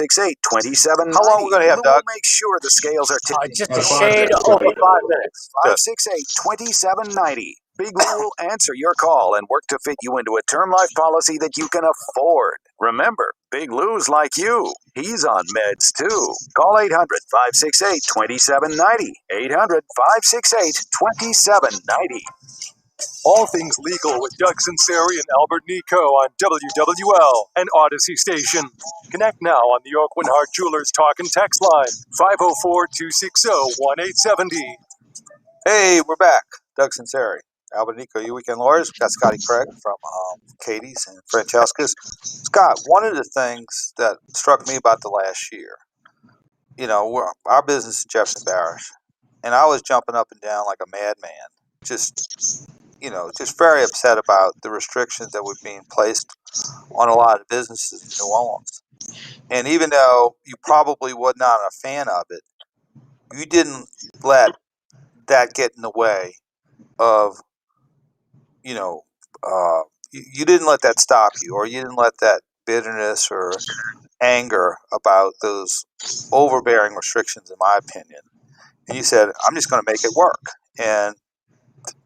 800-568-2790. How long are we going to have, Lou Doug? will make sure the scales are tipping. Just a shade over 5 minutes. 568-2790. Big Lou will answer your call and work to fit you into a term life policy that you can afford. Remember, Big Lou's like you. He's on meds too. Call 800-568-2790. 800-568-2790. All things legal with Doug Sunseri and Albert Nicaud on WWL and Odyssey Station. Connect now on the Oak Winhart Jewelers Talk and Text line, 504-260-1870. Hey, we're back. Doug Sunseri, Albert Nico, You Weekend Lawyers. We've got Scotty Craig from Katie's and Francesca's. Scott, one of the things that struck me about the last year, our business is Jefferson Parish, and I was jumping up and down like a madman, just very upset about the restrictions that were being placed on a lot of businesses in New Orleans. And even though you probably were not a fan of it, you didn't let that get in the way of, you didn't let that stop you, or you didn't let that bitterness or anger about those overbearing restrictions, in my opinion. And you said, I'm just going to make it work. And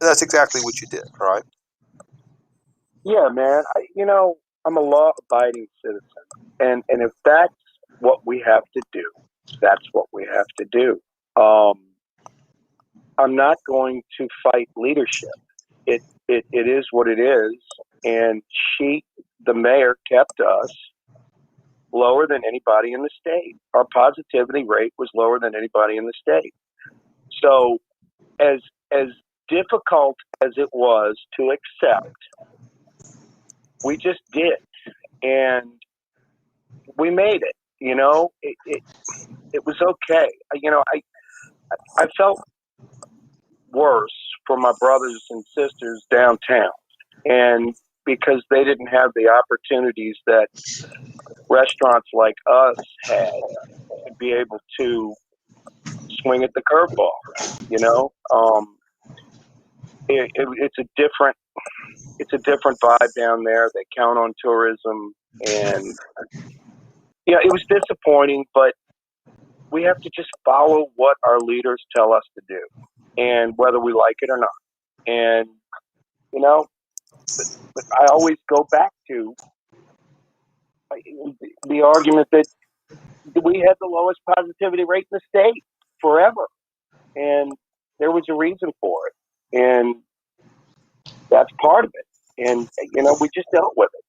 that's exactly what you did, right? Yeah, man. I'm a law-abiding citizen, and if that's what we have to do, that's what we have to do. I'm not going to fight leadership. It is what it is, and the mayor, kept us lower than anybody in the state. Our positivity rate was lower than anybody in the state. So, as difficult as it was to accept, we just did, and we made it. It was okay. I felt worse for my brothers and sisters downtown, and because they didn't have the opportunities that restaurants like us had to be able to swing at the curveball. It's a different vibe down there. They count on tourism, and it was disappointing, but we have to just follow what our leaders tell us to do, and whether we like it or not. And but I always go back to the argument that we had the lowest positivity rate in the state forever, and there was a reason for it, and that's part of it. And we just dealt with it.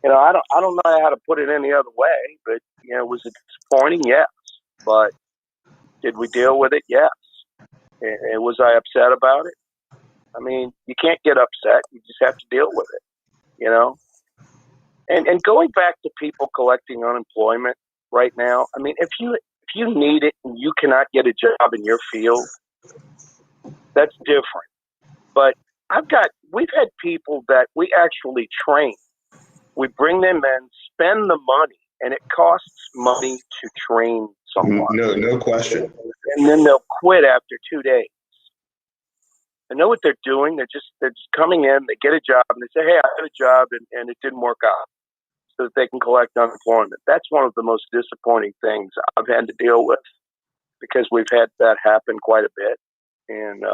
I don't know how to put it any other way, but was it disappointing? Yes. But did we deal with it? Yes. And was I upset about it? I mean, you can't get upset. You just have to deal with it. And going back to people collecting unemployment right now, I mean, if you need it and you cannot get a job in your field, that's different. But we've had people that we actually train. We bring them in, spend the money, and it costs money to train someone. No question. And then they'll quit after 2 days. I know what they're doing. They're just coming in, they get a job, and they say, hey, I had a job, and it didn't work out, so that they can collect unemployment. That's one of the most disappointing things I've had to deal with, because we've had that happen quite a bit. And,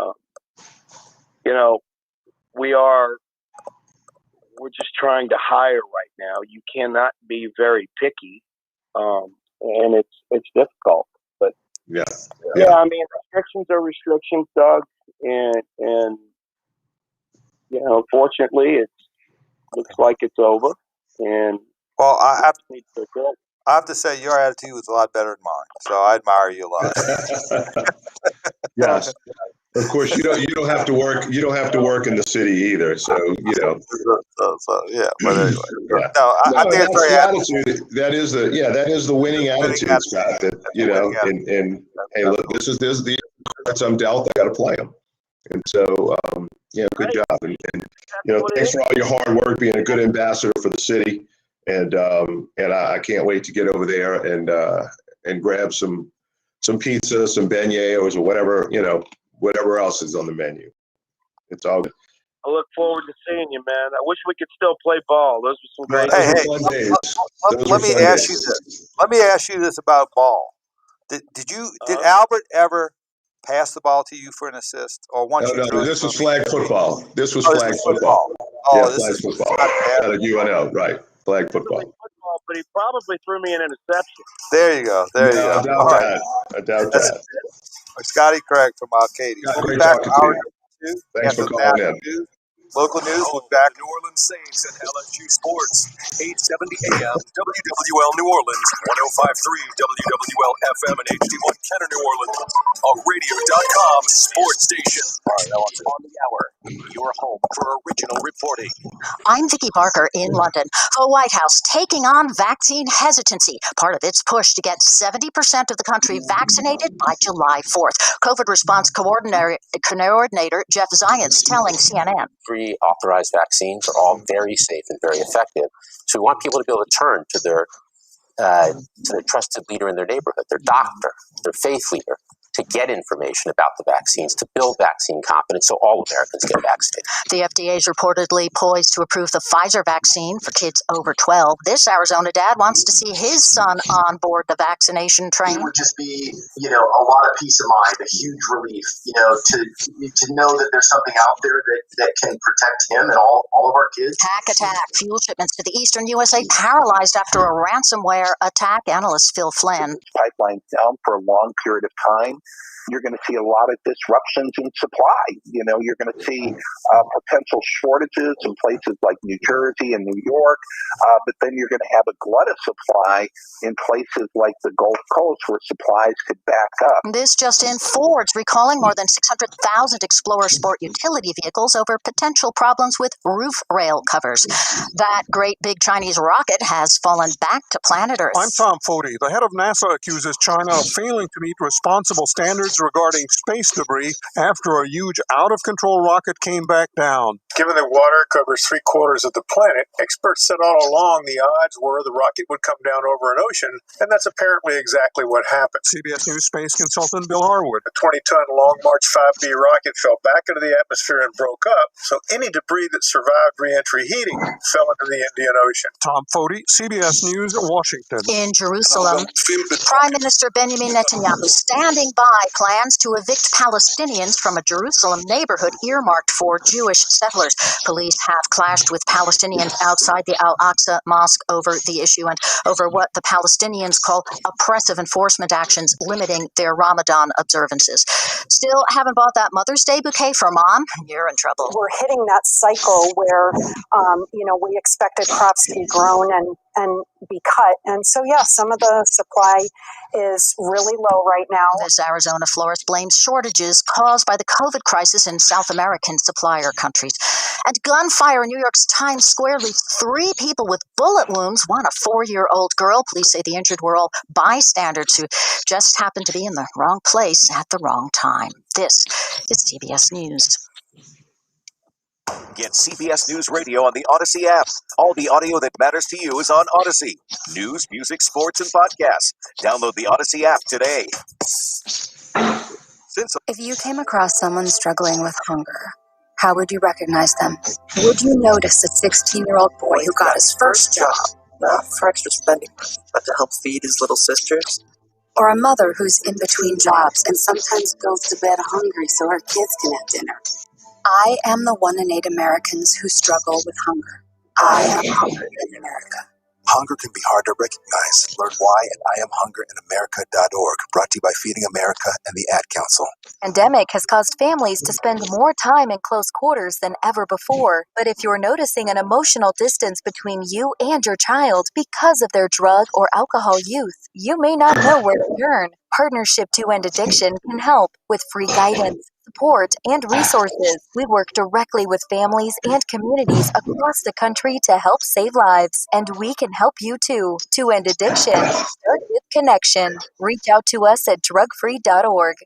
we're just trying to hire right now. You cannot be very picky, and it's difficult. But yeah, I mean, restrictions are restrictions, Doug, and unfortunately, it looks like it's over. And well, I have to say your attitude was a lot better than mine, so I admire you a lot. Yes. Of course, you don't have to work. You don't have to work in the city either. So So yeah, but anyway, yeah. no, I think it's That's very the admirable. attitude. That is the winning attitude, Scott. That and hey, look, this is the cards I'm dealt. I got to play them. And so good job. And thanks for all your hard work, being a good ambassador for the city. And I can't wait to get over there and grab some pizza, some beignets, or whatever else is on the menu. It's all good. I look forward to seeing you, man. I wish we could still play ball. Those were some great Let me ask you this. Let me ask you this about ball. Did Albert ever pass the ball to you for an assist, or once you threw it? This was flag football. This was flag football. This is football. Out of UNO, right? Flag football. But he probably threw me an interception. There you go. There you go. I doubt that. Scotty Craig from Arcady. Scott, We'll be great back talking to you. Thanks for calling in. Local news. We'll be back. New Orleans Saints and LSU Sports. 870 AM, WWL New Orleans, 105.3 WWL FM and HD1 Kenner New Orleans. A radio.com sports station. On the hour, your home for original reporting. I'm Vicki Barker in London. The White House taking on vaccine hesitancy, part of its push to get 70% of the country vaccinated by July 4th. COVID response coordinator Jeff Zients telling CNN. Free authorized vaccines are all very safe and very effective. So we want people to be able to turn to their trusted leader in their neighborhood, their doctor, their faith leader, to get information about the vaccines, to build vaccine confidence so all Americans get vaccinated. The FDA is reportedly poised to approve the Pfizer vaccine for kids over 12. This Arizona dad wants to see his son on board the vaccination train. It would just be, a lot of peace of mind, a huge relief, to know that there's something out there that can protect him and all of our kids. Hack attack. Fuel shipments to the eastern USA paralyzed after a ransomware attack. Analyst Phil Flynn. Pipeline down for a long period of time. You're going to see a lot of disruptions in supply. You're going to see potential shortages in places like New Jersey and New York, but then you're going to have a glut of supply in places like the Gulf Coast where supplies could back up. This just in, Ford's recalling more than 600,000 Explorer Sport utility vehicles over potential problems with roof rail covers. That great big Chinese rocket has fallen back to planet Earth. I'm Tom Foti. The head of NASA accuses China of failing to meet responsible standards regarding space debris after a huge out-of-control rocket came back down. Given that water covers 3/4 of the planet, experts said all along the odds were the rocket would come down over an ocean, and that's apparently exactly what happened. CBS News space consultant Bill Harwood. A 20-ton Long March 5B rocket fell back into the atmosphere and broke up, so any debris that survived re-entry heating fell into the Indian Ocean. Tom Foti, CBS News, Washington. In Jerusalem, Prime Minister Benjamin Netanyahu standing by plans to evict Palestinians from a Jerusalem neighborhood earmarked for Jewish settlers. Police have clashed with Palestinians outside the Al-Aqsa Mosque over the issue and over what the Palestinians call oppressive enforcement actions limiting their Ramadan observances. Still haven't bought that Mother's Day bouquet for Mom? You're in trouble. We're hitting that cycle where, we expected crops to be grown and be cut. And so, some of the supply is really low right now. This Arizona florist blames shortages caused by the COVID crisis in South American supplier countries. And gunfire in New York's Times Square leaves 3 people with bullet wounds, one a 4-year-old girl. Police say the injured were all bystanders who just happened to be in the wrong place at the wrong time. This is CBS News. Get CBS News Radio on the Odyssey app. All the audio that matters to you is on Odyssey. News, music, sports, and podcasts. Download the Odyssey app today. If you came across someone struggling with hunger, how would you recognize them? Would you notice a 16-year-old boy who got his first job? Not for extra spending, but to help feed his little sisters? Or a mother who's in between jobs and sometimes goes to bed hungry so her kids can have dinner? I am the 1 in 8 Americans who struggle with hunger. I am hungry in America. Hunger can be hard to recognize. Learn why at IamHungeringAmerica.org. Brought to you by Feeding America and the Ad Council. Pandemic has caused families to spend more time in close quarters than ever before. But if you're noticing an emotional distance between you and your child because of their drug or alcohol use, you may not know where to turn. Partnership to End Addiction can help with free guidance, support, and resources. We work directly with families and communities across the country to help save lives, and we can help you too. To End Addiction, start with connection. Reach out to us at drugfree.org.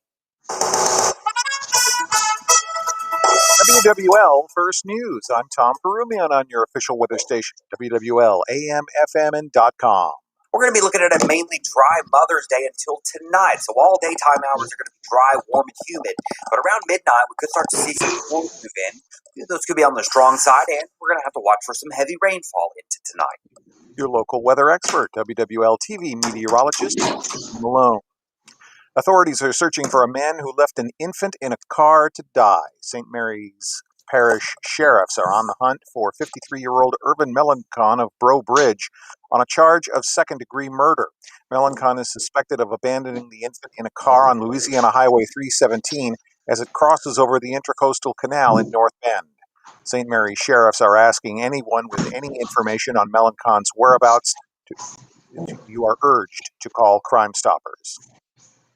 WWL First News. I'm Tom Perumian on your official weather station, WWL AM, FM, and .com. We're going to be looking at a mainly dry Mother's Day until tonight. So all daytime hours are going to be dry, warm, and humid. But around midnight, we could start to see some storms move in. Those could be on the strong side, and we're going to have to watch for some heavy rainfall into tonight. Your local weather expert, WWL TV meteorologist, Malone. Authorities are searching for a man who left an infant in a car to die. St. Mary's Parish sheriffs are on the hunt for 53-year-old Irvin Melancon of Breaux Bridge on a charge of second-degree murder. Melancon is suspected of abandoning the infant in a car on Louisiana Highway 317 as it crosses over the Intracoastal Canal in North Bend. St. Mary's sheriffs are asking anyone with any information on Melancon's whereabouts you are urged to call Crime Stoppers.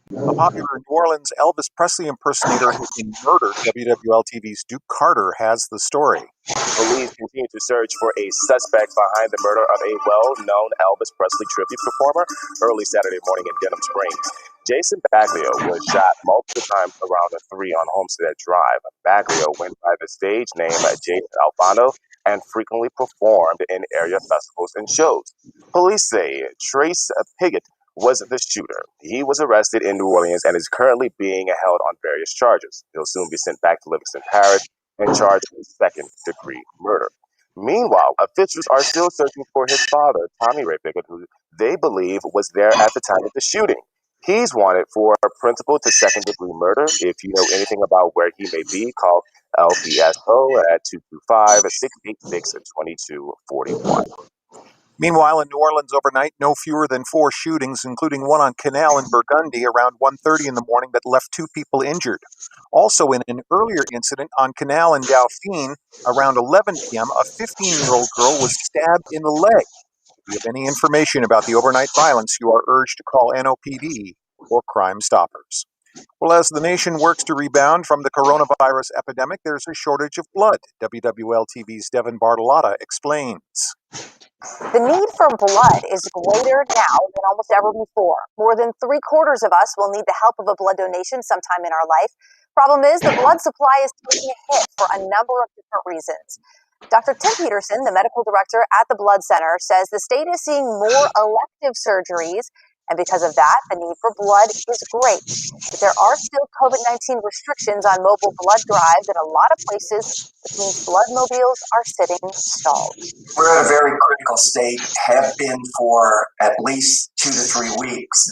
A popular New Orleans Elvis Presley impersonator has been murdered. WWL TV's Duke Carter has the story. Police continue to search for a suspect behind the murder of a well-known Elvis Presley tribute performer early Saturday morning in Denham Springs. Jason Baglio was shot multiple times around the 3 on Homestead Drive. Baglio went by the stage name Jason Albano and frequently performed in area festivals and shows. Police say Trace Piggott was the shooter. He was arrested in New Orleans and is currently being held on various charges. He'll soon be sent back to Livingston Parish and charged with second-degree murder. Meanwhile, officials are still searching for his father, Tommy Ray Piggott, who they believe was there at the time of the shooting. He's wanted for principal to second-degree murder. If you know anything about where he may be, call LPSO at 225-686-2241. Meanwhile, in New Orleans overnight, no fewer than 4 shootings, including one on Canal in Burgundy around 1:30 in the morning that left 2 people injured. Also, in an earlier incident on Canal in Dauphine, around 11 p.m., a 15-year-old girl was stabbed in the leg. If you have any information about the overnight violence, you are urged to call NOPD or Crime Stoppers. Well, as the nation works to rebound from the coronavirus epidemic, there's a shortage of blood. WWL TV's Devin Bartolotta explains. The need for blood is greater now than almost ever before. More than 3/4 of us will need the help of a blood donation sometime in our life. Problem is, the blood supply is taking a hit for a number of different reasons. Dr. Tim Peterson, the medical director at the Blood Center, says the state is seeing more elective surgeries, and because of that, the need for blood is great. But there are still COVID-19 restrictions on mobile blood drives, and a lot of places, which means blood mobiles are sitting stalled. We're at a very critical state, have been for at least 2 to 3 weeks.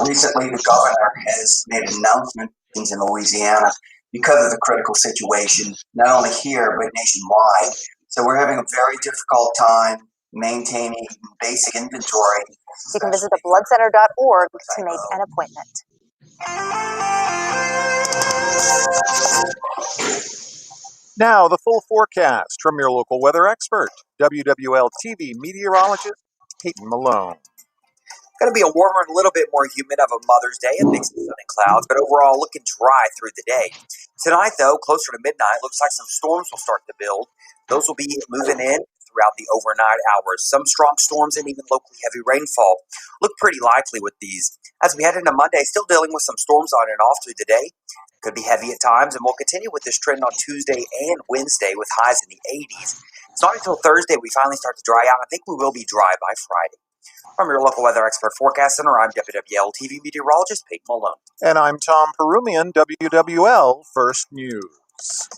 Recently, the governor has made an announcement in Louisiana because of the critical situation, not only here, but nationwide. So we're having a very difficult time maintaining basic inventory. You can visit thebloodcenter.org to make an appointment. Now, the full forecast from your local weather expert, WWL TV meteorologist Peyton Malone. Going to be a warmer and a little bit more humid of a Mother's Day, a mix of sun and clouds, but overall looking dry through the day. Tonight, though, closer to midnight, looks like some storms will start to build. Those will be moving in throughout the overnight hours. Some strong storms and even locally heavy rainfall look pretty likely with these. As we head into Monday, still dealing with some storms on and off through the day. Could be heavy at times, and we'll continue with this trend on Tuesday and Wednesday with highs in the 80s. It's not until Thursday we finally start to dry out. I think we will be dry by Friday. From your local weather expert forecast center, I'm WWL TV meteorologist Peyton Malone. And I'm Tom Perumian, WWL First News.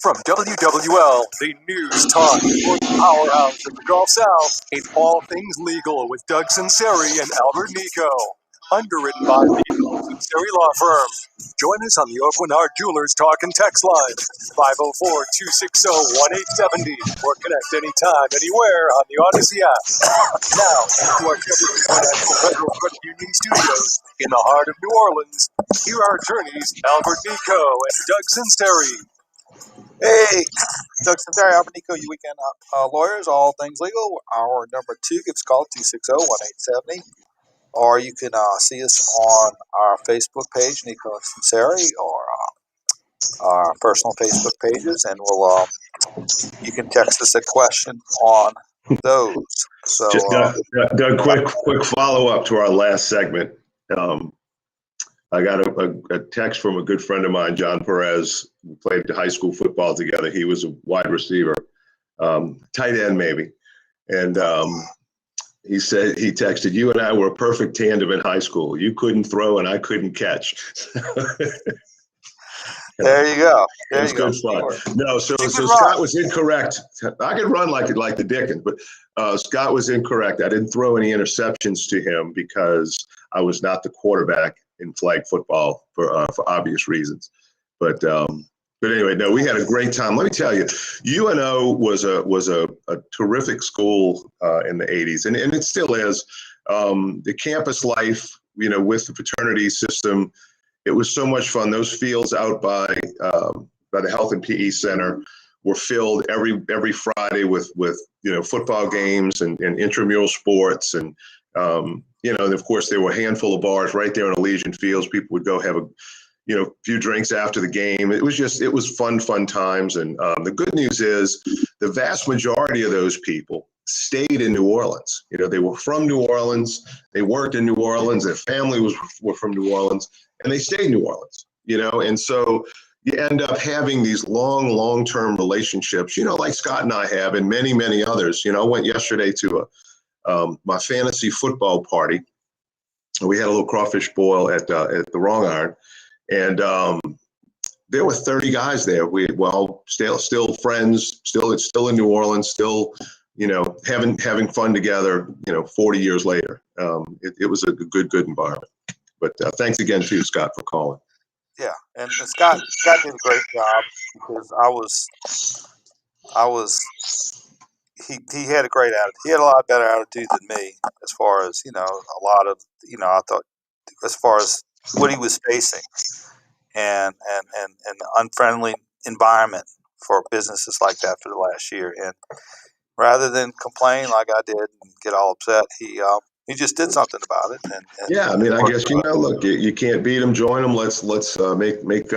From WWL, the news talk sports powerhouse in the Gulf South, it's All Things Legal with Doug Sunseri and Albert Nicaud. Underwritten by Nicaud. Sunseri Law Firm. Join us on the Oakland Jewelers Talk and Text line, 504-260-1870, or connect anytime, anywhere on the Odyssey app. Now, to our coverage of the National Federal Credit Union studios in the heart of New Orleans, here are attorneys Albert Nicaud and Doug Sunseri. Hey, Doug Sunseri, Albert Nicaud, you weekend lawyers, all things legal. Our number 2, give us a call, 260-1870. Or you can see us on our Facebook page, Nicaud Sunseri, or our personal Facebook pages, and we'll you can text us a question on those. So, Doug, quick follow up to our last segment. I got a text from a good friend of mine, John Perez. We played high school football together. He was a wide receiver, tight end maybe, and he said he texted, "You and I were a perfect tandem in high school. You couldn't throw and I couldn't catch." There you go. It was good fun. No, so Scott was incorrect. I could run like the Dickens, but Scott was incorrect. I didn't throw any interceptions to him because I was not the quarterback in flag football for obvious reasons. But anyway, no, we had a great time. Let me tell you, UNO was a terrific school in the 80s, and it still is. The campus life, with the fraternity system, it was so much fun. Those fields out by the Health and PE Center were filled every Friday with football games and intramural sports, and and of course there were a handful of bars right there in Elysian Fields. People would go have a few drinks after the game. It was fun times. And the good news is the vast majority of those people stayed in New Orleans. They were from New Orleans. They worked in New Orleans. Their family were from New Orleans, and they stayed in New Orleans. And so you end up having these long-term relationships, like Scott and I have, and many, many others. I went yesterday to my fantasy football party. We had a little crawfish boil at the Wrong Iron, and there were 30 guys there. We still friends, still in New Orleans, still having fun together. 40 years later, it was a good environment. But thanks again to you, Scott, for calling. Yeah, and Scott did a great job because he had a great attitude. He had a lot better attitude than me as far as a lot of I thought as far as what he was facing and the unfriendly environment for businesses like that for the last year. And rather than complain like I did and get all upset, he just did something about it. And yeah, I mean, I guess look, you can't beat them, join them. Let's make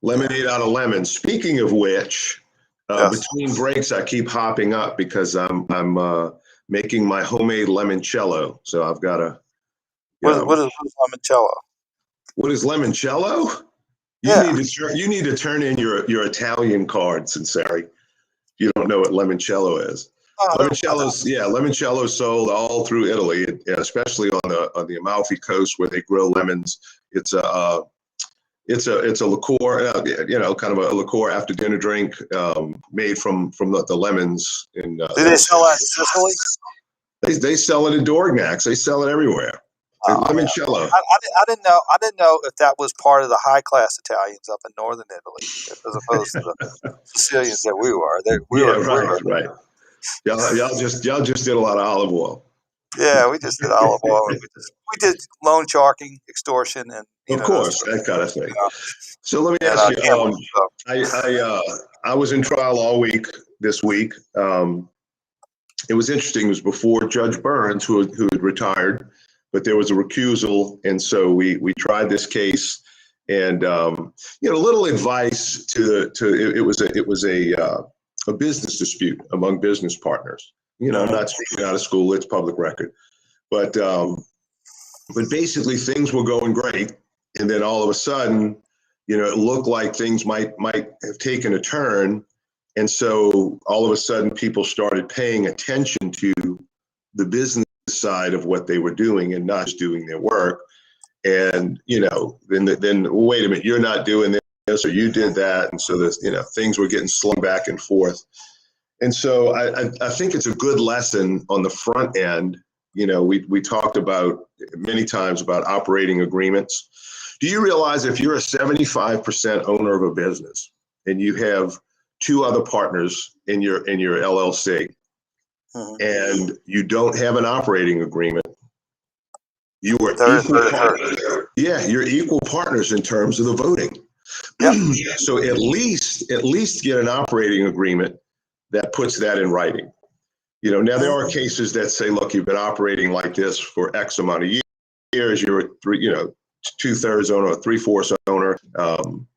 lemonade out of lemons. Speaking of which, between breaks, I keep hopping up because I'm making my homemade limoncello. So I've got a. What is limoncello? What is limoncello? You need to turn in your Italian card, Sunseri. You don't know what limoncello is. Limoncello is sold all through Italy, especially on the Amalfi Coast where they grow lemons. It's a liqueur, kind of a liqueur after dinner drink made from the lemons. Do they sell that in Sicily? They sell it in Dorignac. They sell it everywhere. Limoncello. I didn't know if that was part of the high class Italians up in northern Italy, as opposed to the Sicilians that we were. Right. Y'all just did a lot of olive oil. Yeah, we just did olive oil. We did loan sharking, extortion, and of course that kind of thing. So let me ask you. I was in trial all week this week. It was interesting. It was before Judge Burns, who had retired, but there was a recusal, and so we tried this case. And a little advice it was a business dispute among business partners. I'm not speaking out of school; it's public record. But basically, things were going great, and then all of a sudden, it looked like things might have taken a turn, and so all of a sudden, people started paying attention to the business side of what they were doing and not just doing their work. And then wait a minute, you're not doing this, or you did that, and so this, things were getting slung back and forth. And so I think it's a good lesson on the front end We talked about many times about operating agreements. Do you realize if you're a 75% owner of a business and you have two other partners in your LLC, and you don't have an operating agreement, you are equal partners. Yeah, you're equal partners in terms of the voting. So at least get an operating agreement that puts that in writing. Now there are cases that say, look, you've been operating like this for X amount of years. You're a 2/3 owner, or 3/4 owner.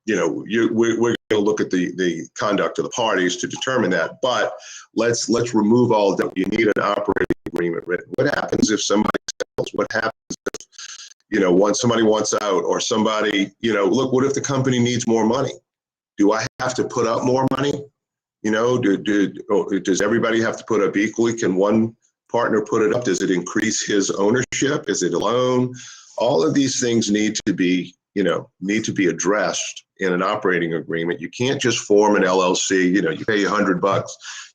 We're going to look at the conduct of the parties to determine that. But let's remove all of that. You need an operating agreement written. What happens if somebody sells? What happens if once somebody wants out, or somebody look? What if the company needs more money? Do I have to put up more money? Does everybody have to put up equally? Can one partner put it up? Does it increase his ownership? Is it a loan? All of these things need to be addressed in an operating agreement. You can't just form an LLC. You pay $100,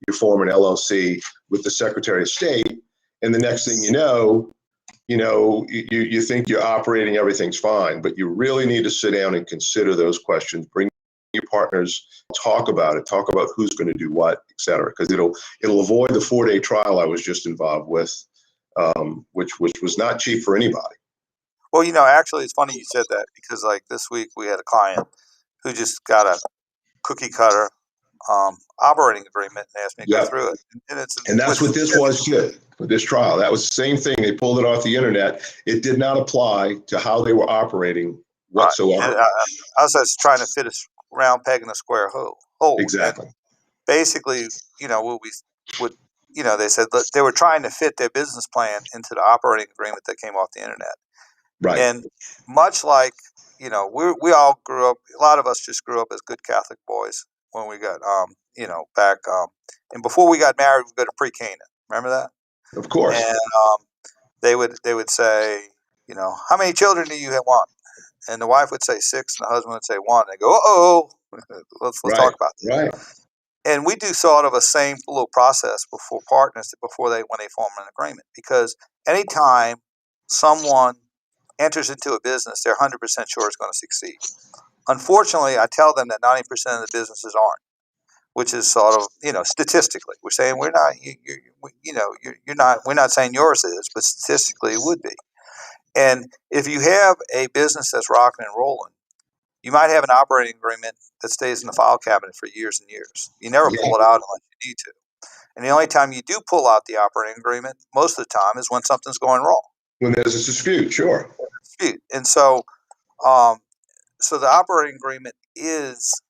you form an LLC with the Secretary of State, and the next thing you think you're operating, everything's fine, but you really need to sit down and consider those questions. Bring your partners, talk about who's going to do what, et cetera, because it'll avoid the 4-day trial I was just involved with, which was not cheap for anybody. Well, actually, it's funny you said that, because like this week we had a client who just got a cookie cutter operating agreement and asked me to go through it. And that's what this was too, for this trial. That was the same thing. They pulled it off the internet. It did not apply to how they were operating whatsoever. I was just trying to fit a round peg in a square hole. Exactly. And basically, what we would, they said that they were trying to fit their business plan into the operating agreement that came off the internet. Right. And much like, we all grew up, a lot of us just grew up as good Catholic boys when we got, back, and before we got married, we go to pre-Canaan. Remember that? Of course. And they would say, how many children do you want? And the wife would say 6, and the husband would say 1. They go, uh-oh, let's talk about this. Right. And we do sort of a same little process before partners, when they form an agreement, because anytime someone enters into a business, they're 100% sure it's going to succeed. Unfortunately, I tell them that 90% of the businesses aren't, which is sort of, statistically, we're saying we're not saying yours is, but statistically it would be. And if you have a business that's rocking and rolling, you might have an operating agreement that stays in the file cabinet for years and years. You never pull it out unless you need to. And the only time you do pull out the operating agreement, most of the time, is when something's going wrong. When there's a dispute, sure. And so, so the operating agreement is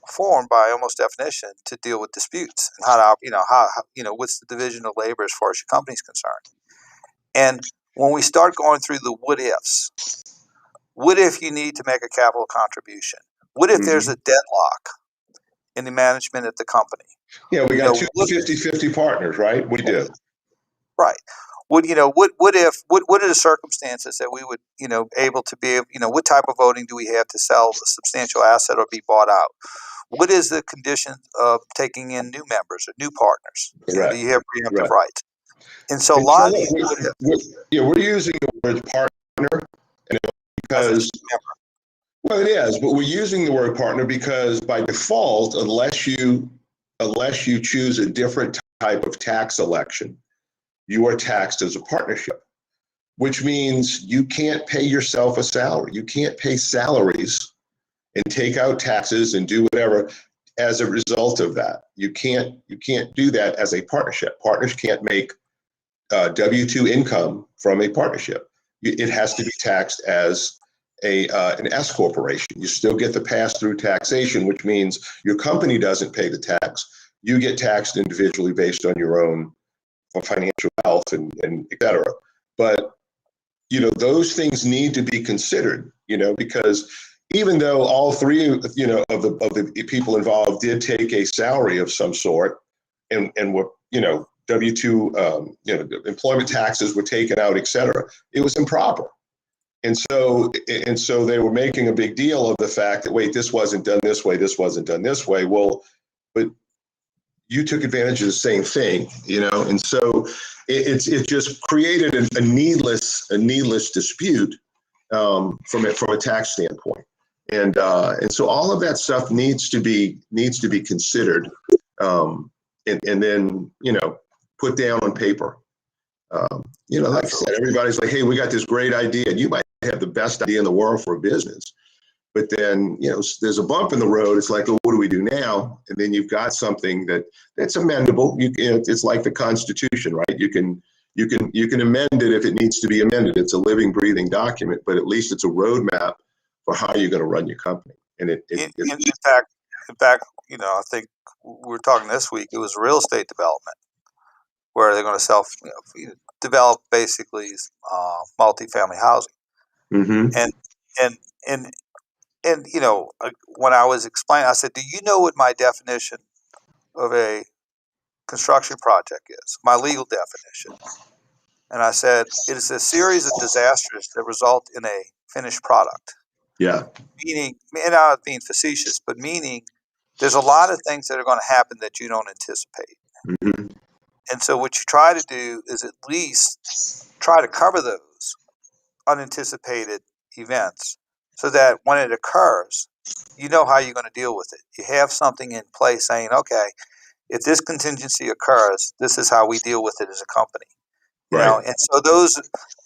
formed by almost definition to deal with disputes and how what's the division of labor as far as your company's concerned. And when we start going through the what ifs, what if you need to make a capital contribution? What if there's a deadlock in the management of the company? Yeah, we got two 50-50 partners, right? We do. Right. What are the circumstances that we would, able to be, what type of voting do we have to sell a substantial asset or be bought out? What is the condition of taking in new members or new partners? Do you have preemptive rights? And so a lot of we're using the word partner, and because well, it is, but we're using the word partner because by default, unless you choose a different type of tax election, you are taxed as a partnership, which means you can't pay yourself a salary. You can't pay salaries and take out taxes and do whatever as a result of that. You can't do that as a partnership. Partners can't make W-2 income from a partnership. It has to be taxed as an S corporation. You still get the pass-through taxation, which means your company doesn't pay the tax. You get taxed individually based on your own financial health and et cetera. But, those things need to be considered, because even though all three, of the people involved did take a salary of some sort and were, W-2, employment taxes were taken out, et cetera, it was improper. And so they were making a big deal of the fact that, wait, this wasn't done this way, this wasn't done this way. Well, but you took advantage of the same thing, and so it just created a needless dispute from a tax standpoint, and so all of that stuff needs to be considered, and then put down on paper. Like I said, everybody's like, hey, we got this great idea. You might have the best idea in the world for a business, but then, there's a bump in the road. It's like, well, what do we do now? And then you've got something that's amendable. It's like the Constitution, right? You can amend it if it needs to be amended. It's a living, breathing document, but at least it's a roadmap for how you're going to run your company. And in fact, I think we were talking this week. It was real estate development, where they're going to develop basically multifamily housing. Mm-hmm. And when I was explaining, I said, "Do you know what my definition of a construction project is? My legal definition?" And I said, "It is a series of disasters that result in a finished product." Yeah. Meaning, and not being facetious, but meaning there's a lot of things that are going to happen that you don't anticipate. Mm-hmm. And so what you try to do is at least try to cover those unanticipated events so that when it occurs, you know how you're going to deal with it. You have something in place saying, okay, if this contingency occurs, this is how we deal with it as a company. Right. And so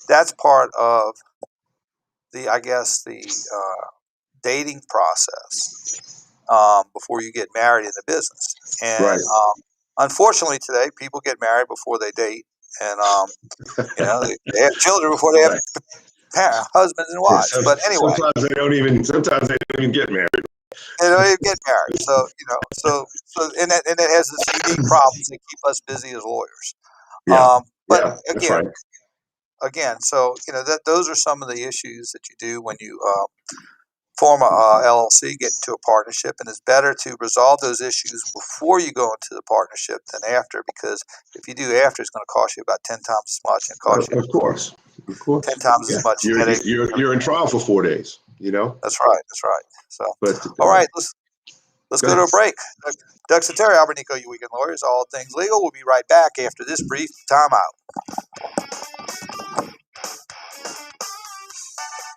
that's part of the dating process before you get married in the business. And right. Unfortunately today, people get married before they date, and they have children before they have husbands and wives. But anyway, sometimes they don't even get married. They don't even get married. So and that has its unique problems that keep us busy as lawyers. Yeah. But yeah, again, so those are some of the issues that you do when you form a LLC, get into a partnership, and it's better to resolve those issues before you go into the partnership than after, because if you do after, it's going to cost you about 10 times as much, and cost you, of course, 10 times as much. You're in trial for 4 days. That's right. So, all right, let's go to a break. Doug Sunseri, Albert Nicaud, You Weekend Lawyers, all things legal. We'll be right back after this brief timeout.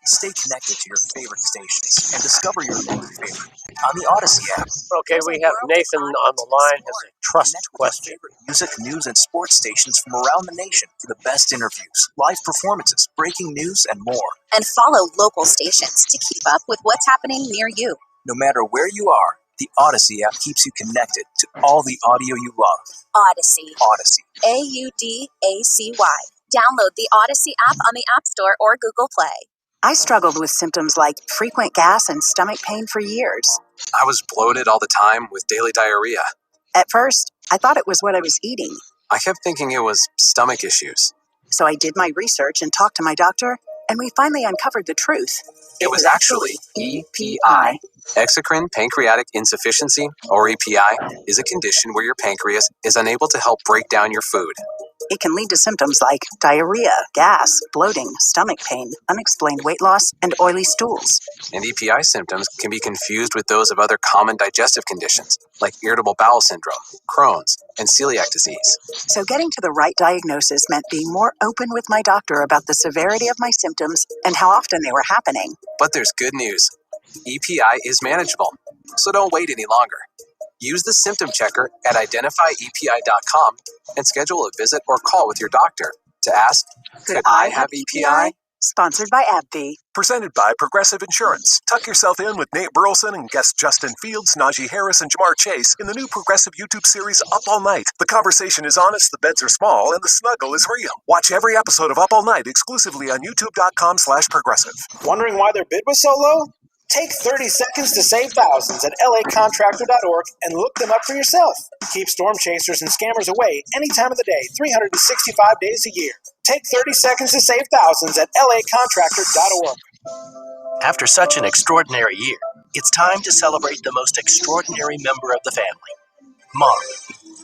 Stay connected to your favorite stations and discover your new favorite on the Odyssey app. Okay, we have Nathan on the line, has a trust question. Music, news, and sports stations from around the nation for the best interviews, live performances, breaking news, and more. And follow local stations to keep up with what's happening near you. No matter where you are, the Odyssey app keeps you connected to all the audio you love. Odyssey. AUDACY. Download the Odyssey app on the App Store or Google Play. I struggled with symptoms like frequent gas and stomach pain for years. I was bloated all the time with daily diarrhea. At first, I thought it was what I was eating. I kept thinking it was stomach issues. So I did my research and talked to my doctor, and we finally uncovered the truth. It was actually EPI. Exocrine pancreatic insufficiency, or EPI, is a condition where your pancreas is unable to help break down your food. It can lead to symptoms like diarrhea, gas, bloating, stomach pain, unexplained weight loss, and oily stools. And EPI symptoms can be confused with those of other common digestive conditions, like irritable bowel syndrome, Crohn's, and celiac disease. So getting to the right diagnosis meant being more open with my doctor about the severity of my symptoms and how often they were happening. But there's good news. EPI is manageable, so don't wait any longer. Use the symptom checker at identifyepi.com and schedule a visit or call with your doctor to ask, could I have EPI? Sponsored by AbbVie. Presented by Progressive Insurance. Tuck yourself in with Nate Burleson and guests Justin Fields, Najee Harris, and Jamar Chase in the new Progressive YouTube series Up All Night. The conversation is honest, the beds are small, and the snuggle is real. Watch every episode of Up All Night exclusively on youtube.com/progressive. Wondering why their bid was so low? Take 30 seconds to save thousands at lacontractor.org and look them up for yourself. Keep storm chasers and scammers away any time of the day, 365 days a year. Take 30 seconds to save thousands at lacontractor.org. After such an extraordinary year, it's time to celebrate the most extraordinary member of the family, Mom.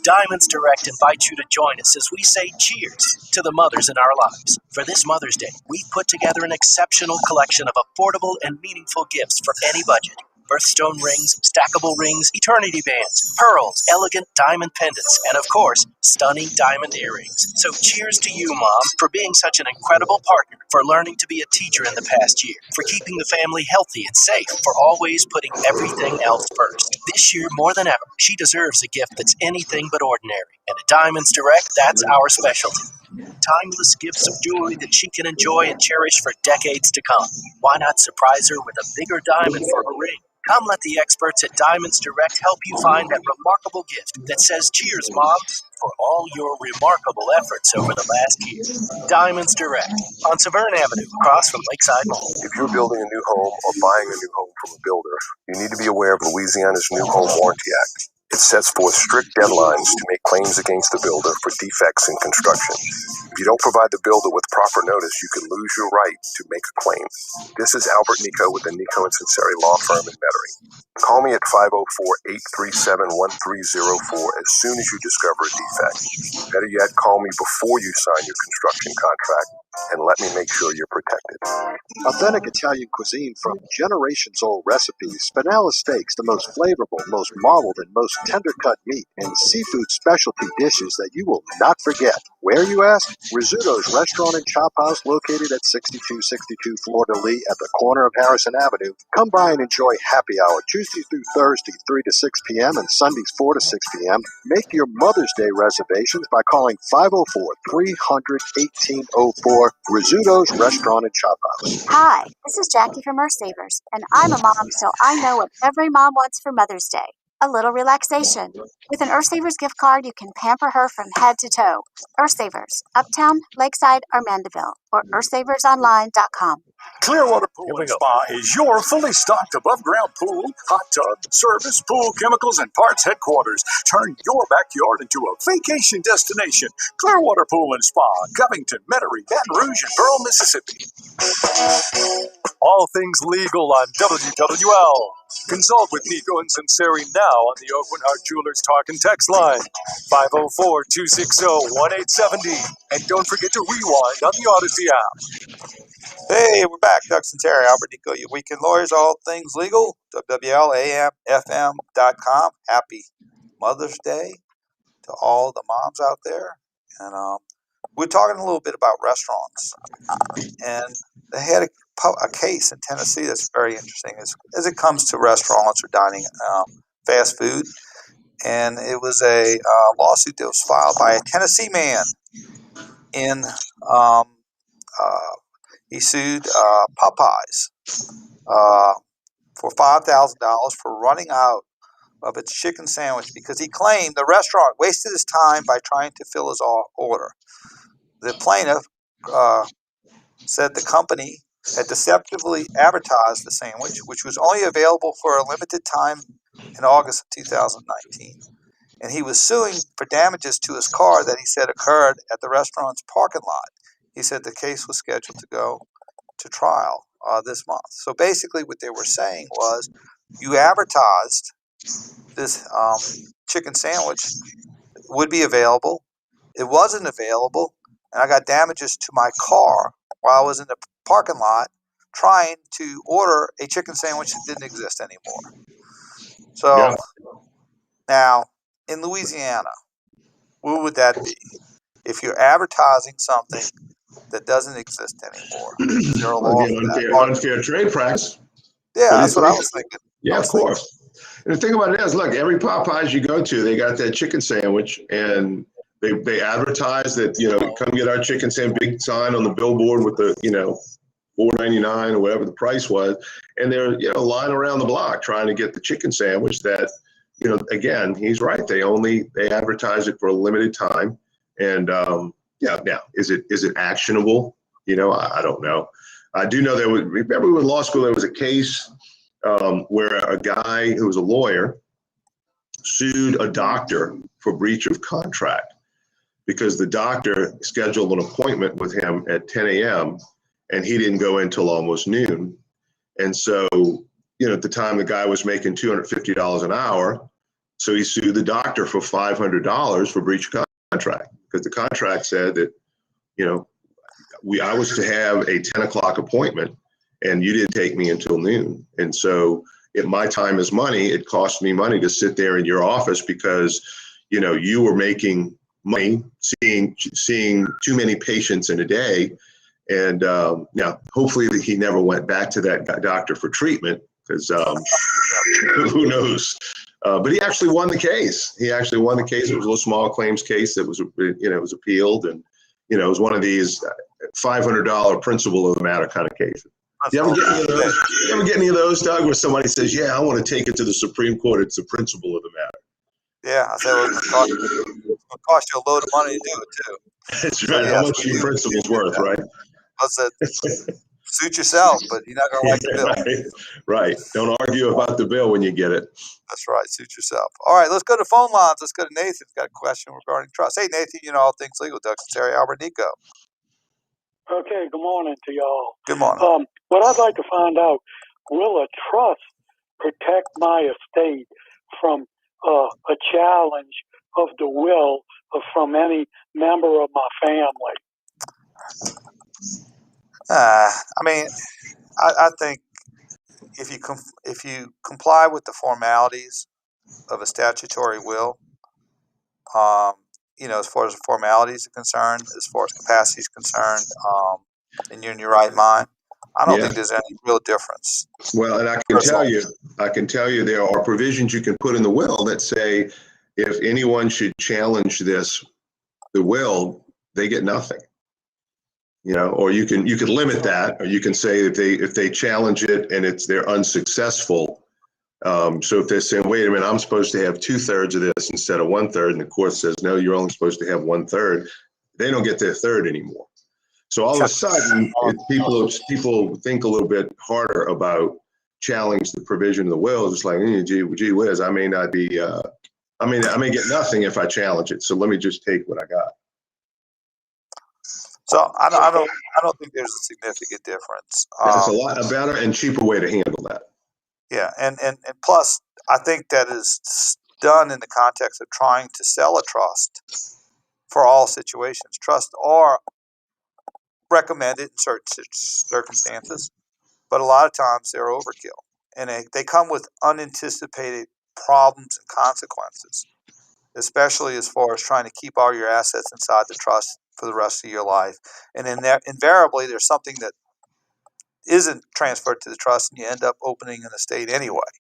Diamonds Direct invites you to join us as we say cheers to the mothers in our lives. For this Mother's Day, we've put together an exceptional collection of affordable and meaningful gifts for any budget. birthstone rings, stackable rings, eternity bands, pearls, elegant diamond pendants, and of course, stunning diamond earrings. So cheers to you, Mom, for being such an incredible partner, for learning to be a teacher in the past year, for keeping the family healthy and safe, for always putting everything else first. This year, more than ever, she deserves a gift that's anything but ordinary. And at Diamonds Direct, that's our specialty. Timeless gifts of jewelry that she can enjoy and cherish for decades to come. Why not surprise her with a bigger diamond for her ring? Come let the experts at Diamonds Direct help you find that remarkable gift that says, cheers, Mom, for all your remarkable efforts over the last year. Diamonds Direct, on Severn Avenue, across from Lakeside Mall. If you're building a new home or buying a new home from a builder, you need to be aware of Louisiana's New Home Warranty Act. It sets forth strict deadlines to make claims against the builder for defects in construction. If you don't provide the builder with proper notice, you can lose your right to make a claim. This is Albert Nicaud with the Nicaud and Sunseri Law Firm in Metairie. Call me at 504-837-1304 as soon as you discover a defect. Better yet, call me before you sign your construction contract and let me make sure you're protected. Authentic Italian cuisine from generations-old recipes, Spinella steaks, the most flavorful, most marbled, and most tender-cut meat, and seafood specialty dishes that you will not forget. Where, you ask? Rizzuto's Restaurant and Chop House, located at 6262 Florida Lee at the corner of Harrison Avenue. Come by and enjoy happy hour Tuesday through Thursday, 3 to 6 p.m. and Sundays, 4 to 6 p.m. Make your Mother's Day reservations by calling 504-300-1804, Rizzuto's Restaurant and Chop House. Hi, this is Jackie from Earth Savers, and I'm a mom, so I know what every mom wants for Mother's Day. A little relaxation. With an Earth Savers gift card, you can pamper her from head to toe. Earth Savers, Uptown, Lakeside, or Mandeville, or earthsaversonline.com. Clearwater Pool and Spa is your fully stocked above-ground pool, hot tub, service, pool, chemicals, and parts headquarters. Turn your backyard into a vacation destination. Clearwater Pool and Spa, Covington, Metairie, Baton Rouge, and Pearl, Mississippi. All things legal on WWL. Consult with Nicaud and Sunseri now on the Oakland Heart Jewelers Talk and Text line, 504-260-1870. And don't forget to rewind on the Odyssey app. Hey, we're back. Doug Sunseri, Albert Nicaud, your weekend lawyers, all things legal. WWLAMFM.com. Happy Mother's Day to all the moms out there. And we're talking a little bit about restaurants. And they had a case in Tennessee that's very interesting as it comes to restaurants or dining, fast food. And it was a lawsuit that was filed by a Tennessee man in he sued Popeyes for $5,000 for running out of its chicken sandwich because he claimed the restaurant wasted his time by trying to fill his order. The plaintiff said the company had deceptively advertised the sandwich, which was only available for a limited time in August of 2019. And he was suing for damages to his car that he said occurred at the restaurant's parking lot. He said the case was scheduled to go to trial this month. So basically what they were saying was you advertised this chicken sandwich would be available. It wasn't available, and I got damages to my car while I was in the parking lot trying to order a chicken sandwich that didn't exist anymore. So now in Louisiana, what would that be? If you're advertising something that doesn't exist anymore, is there a law for that? Unfair trade practice. Yeah, that's what I was thinking. Yeah, of course. And the thing about it is, look, every Popeyes you go to, they got that chicken sandwich, and they advertise that, come get our chicken sandwich, big sign on the billboard with the, $4.99 or whatever the price was. And they're, lying around the block trying to get the chicken sandwich that, again, he's right. They advertise it for a limited time. And now, is it actionable? I don't know. I do know remember in law school, there was a case where a guy who was a lawyer sued a doctor for breach of contract because the doctor scheduled an appointment with him at 10 a.m. and he didn't go in till almost noon. And so, at the time the guy was making $250 an hour. So he sued the doctor for $500 for breach of contract because the contract said that, I was to have a 10 o'clock appointment and you didn't take me until noon. And so my time is money. It costs me money to sit there in your office because, you were making money seeing too many patients in a day. And now, hopefully he never went back to that doctor for treatment because who knows? But he actually won the case. It was a little small claims case that was, it was appealed, and it was one of these $500 principle of the matter kind of cases. You ever get any of those? You ever get any of those, Doug, where somebody says, "Yeah, I want to take it to the Supreme Court. It's the principle of the matter." Yeah, I said, well, it's going to cost you a load of money to do it too. That's right. How much are your principles worth, right? Suit yourself, but you're not going to like the bill. Right. Don't argue about the bill when you get it. That's right. Suit yourself. All right, let's go to phone lines. Let's go to Nathan. He's got a question regarding trust. Hey, Nathan, you know all things legal. Doug Sunseri, Albert Nicaud. Okay, good morning to y'all. Good morning. What I'd like to find out, will a trust protect my estate from a challenge of the will from any member of my family? I think if you comply with the formalities of a statutory will, as far as the formalities are concerned, as far as capacity is concerned, and you're in your right mind, I don't think there's any real difference. Well, and I can tell you there are provisions you can put in the will that say if anyone should challenge the will, they get nothing. Or you can limit that, or you can say if they challenge it and they're unsuccessful. So if they're saying, wait a minute, I'm supposed to have 2/3 of this instead of 1/3, and the court says, no, you're only supposed to have 1/3, they don't get their third anymore. So all of a sudden, people think a little bit harder about challenge the provision of the will. It's like, gee whiz, I may not be, I may get nothing if I challenge it. So let me just take what I got. So I don't think there's a significant difference. That's a lot better and cheaper way to handle that. Yeah, and plus, I think that is done in the context of trying to sell a trust for all situations. Trusts are recommended in certain circumstances, but a lot of times they're overkill, and they come with unanticipated problems and consequences, especially as far as trying to keep all your assets inside the trust for the rest of your life. And invariably, there's something that isn't transferred to the trust, and you end up opening an estate anyway.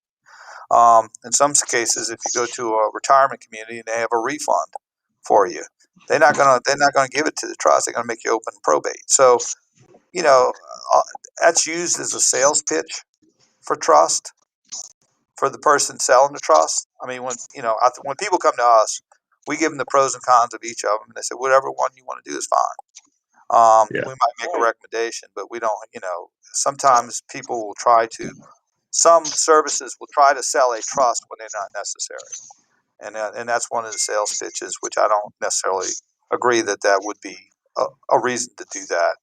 In some cases, if you go to a retirement community and they have a refund for you, they're not gonna give it to the trust. They're gonna make you open probate. So, that's used as a sales pitch for trust for the person selling the trust. I mean, when people come to us, we give them the pros and cons of each of them, and they say whatever one you want to do is fine. We might make a recommendation, but we don't. Sometimes people will try to. Some services will try to sell a trust when they're not necessary, and that's one of the sales pitches, which I don't necessarily agree that would be a reason to do that,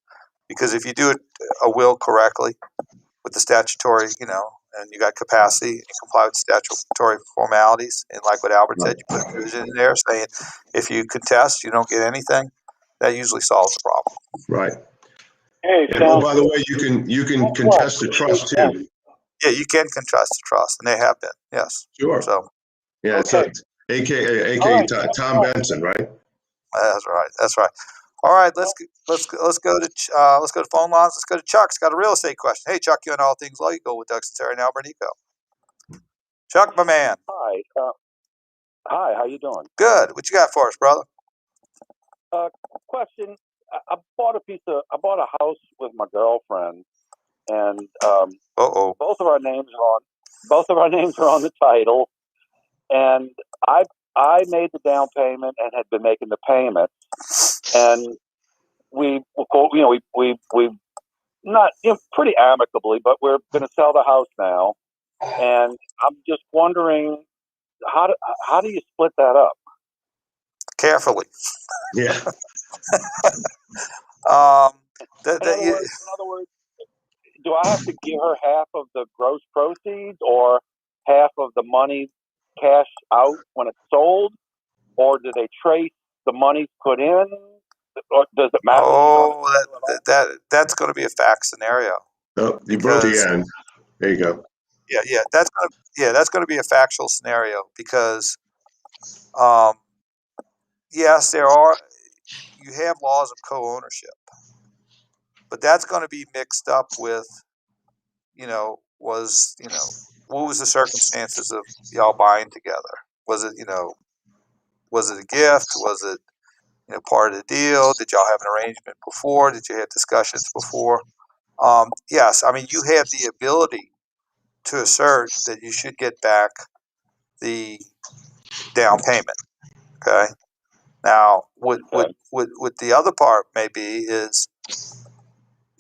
because if you do a will correctly with the statutory, and you got capacity, and you comply with statutory formalities, and like what Albert said, you put a provision in there saying if you contest, you don't get anything. That usually solves the problem. Right. Hey, and by the way, you can contest the trust too. Yeah, you can contest the trust, and they have been. Yes. Sure. So. Yeah, okay. It's AKA Tom Benson, right? That's right. All right, let's go to phone lines. Let's go to Chuck. He's got a real estate question. Hey, Chuck, you know all things legal with Doug Sunseri and Albert Nicaud. Chuck, my man. Hi. Hi. How you doing? Good. What you got for us, brother? Question. I bought a house with my girlfriend, and both of our names are on the title, and I made the down payment and had been making the payments, and we not pretty amicably, but we're going to sell the house now, and I'm just wondering how do you split that up? Carefully. Yeah. In other words, do I have to give her half of the gross proceeds or half of the money cash out when it's sold, or do they trace the money put in, or does it matter? That's going to be a fact scenario. Oh, you broke the end. There you go. That's gonna be a factual scenario because, yes, you have laws of co-ownership, but that's going to be mixed up with, what was the circumstances of y'all buying together? Was it, was it a gift? Was it, part of the deal? Did y'all have an arrangement before? Did you have discussions before? Yes, I mean, you have the ability to assert that you should get back the down payment. Okay. Now, what the other part may be is,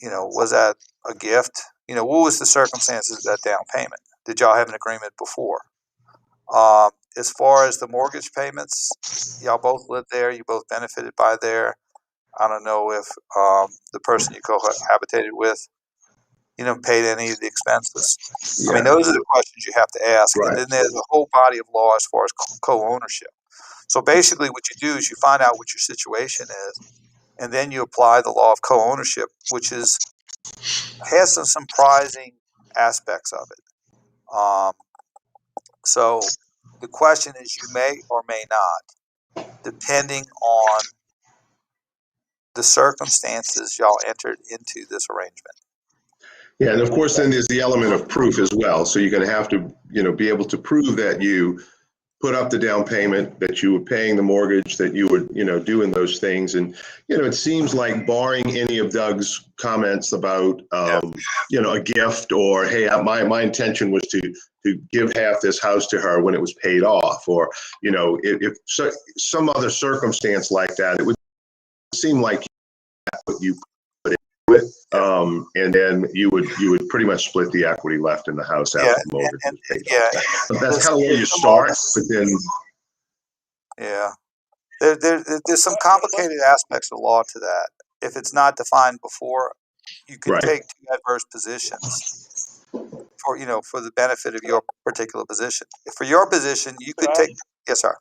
was that a gift? What was the circumstances of that down payment? Did y'all have an agreement before? As far as the mortgage payments, y'all both lived there. You both benefited by there. I don't know if the person you cohabitated with, paid any of the expenses. I mean, those are the questions you have to ask. Right. And then there's a whole body of law as far as co-ownership. So basically what you do is you find out what your situation is, and then you apply the law of co-ownership, which has some surprising aspects of it. So the question is, you may or may not, depending on the circumstances y'all entered into this arrangement. Yeah, and of course, then there's the element of proof as well. So you're going to have to, be able to prove that you put up the down payment, that you were paying the mortgage, that you were, doing those things. And, it seems like, barring any of Doug's comments about, a gift or, hey, my intention was to give half this house to her when it was paid off, or, if some other circumstance like that, it would seem like what you put in with, and then you would pretty much split the equity left in the house after the mortgage was paid off. That's kind of where you start, but then there's some complicated aspects of law to that. If it's not defined before, you can take two adverse positions for the benefit of your particular position. For your position, you could take. Yes, sir.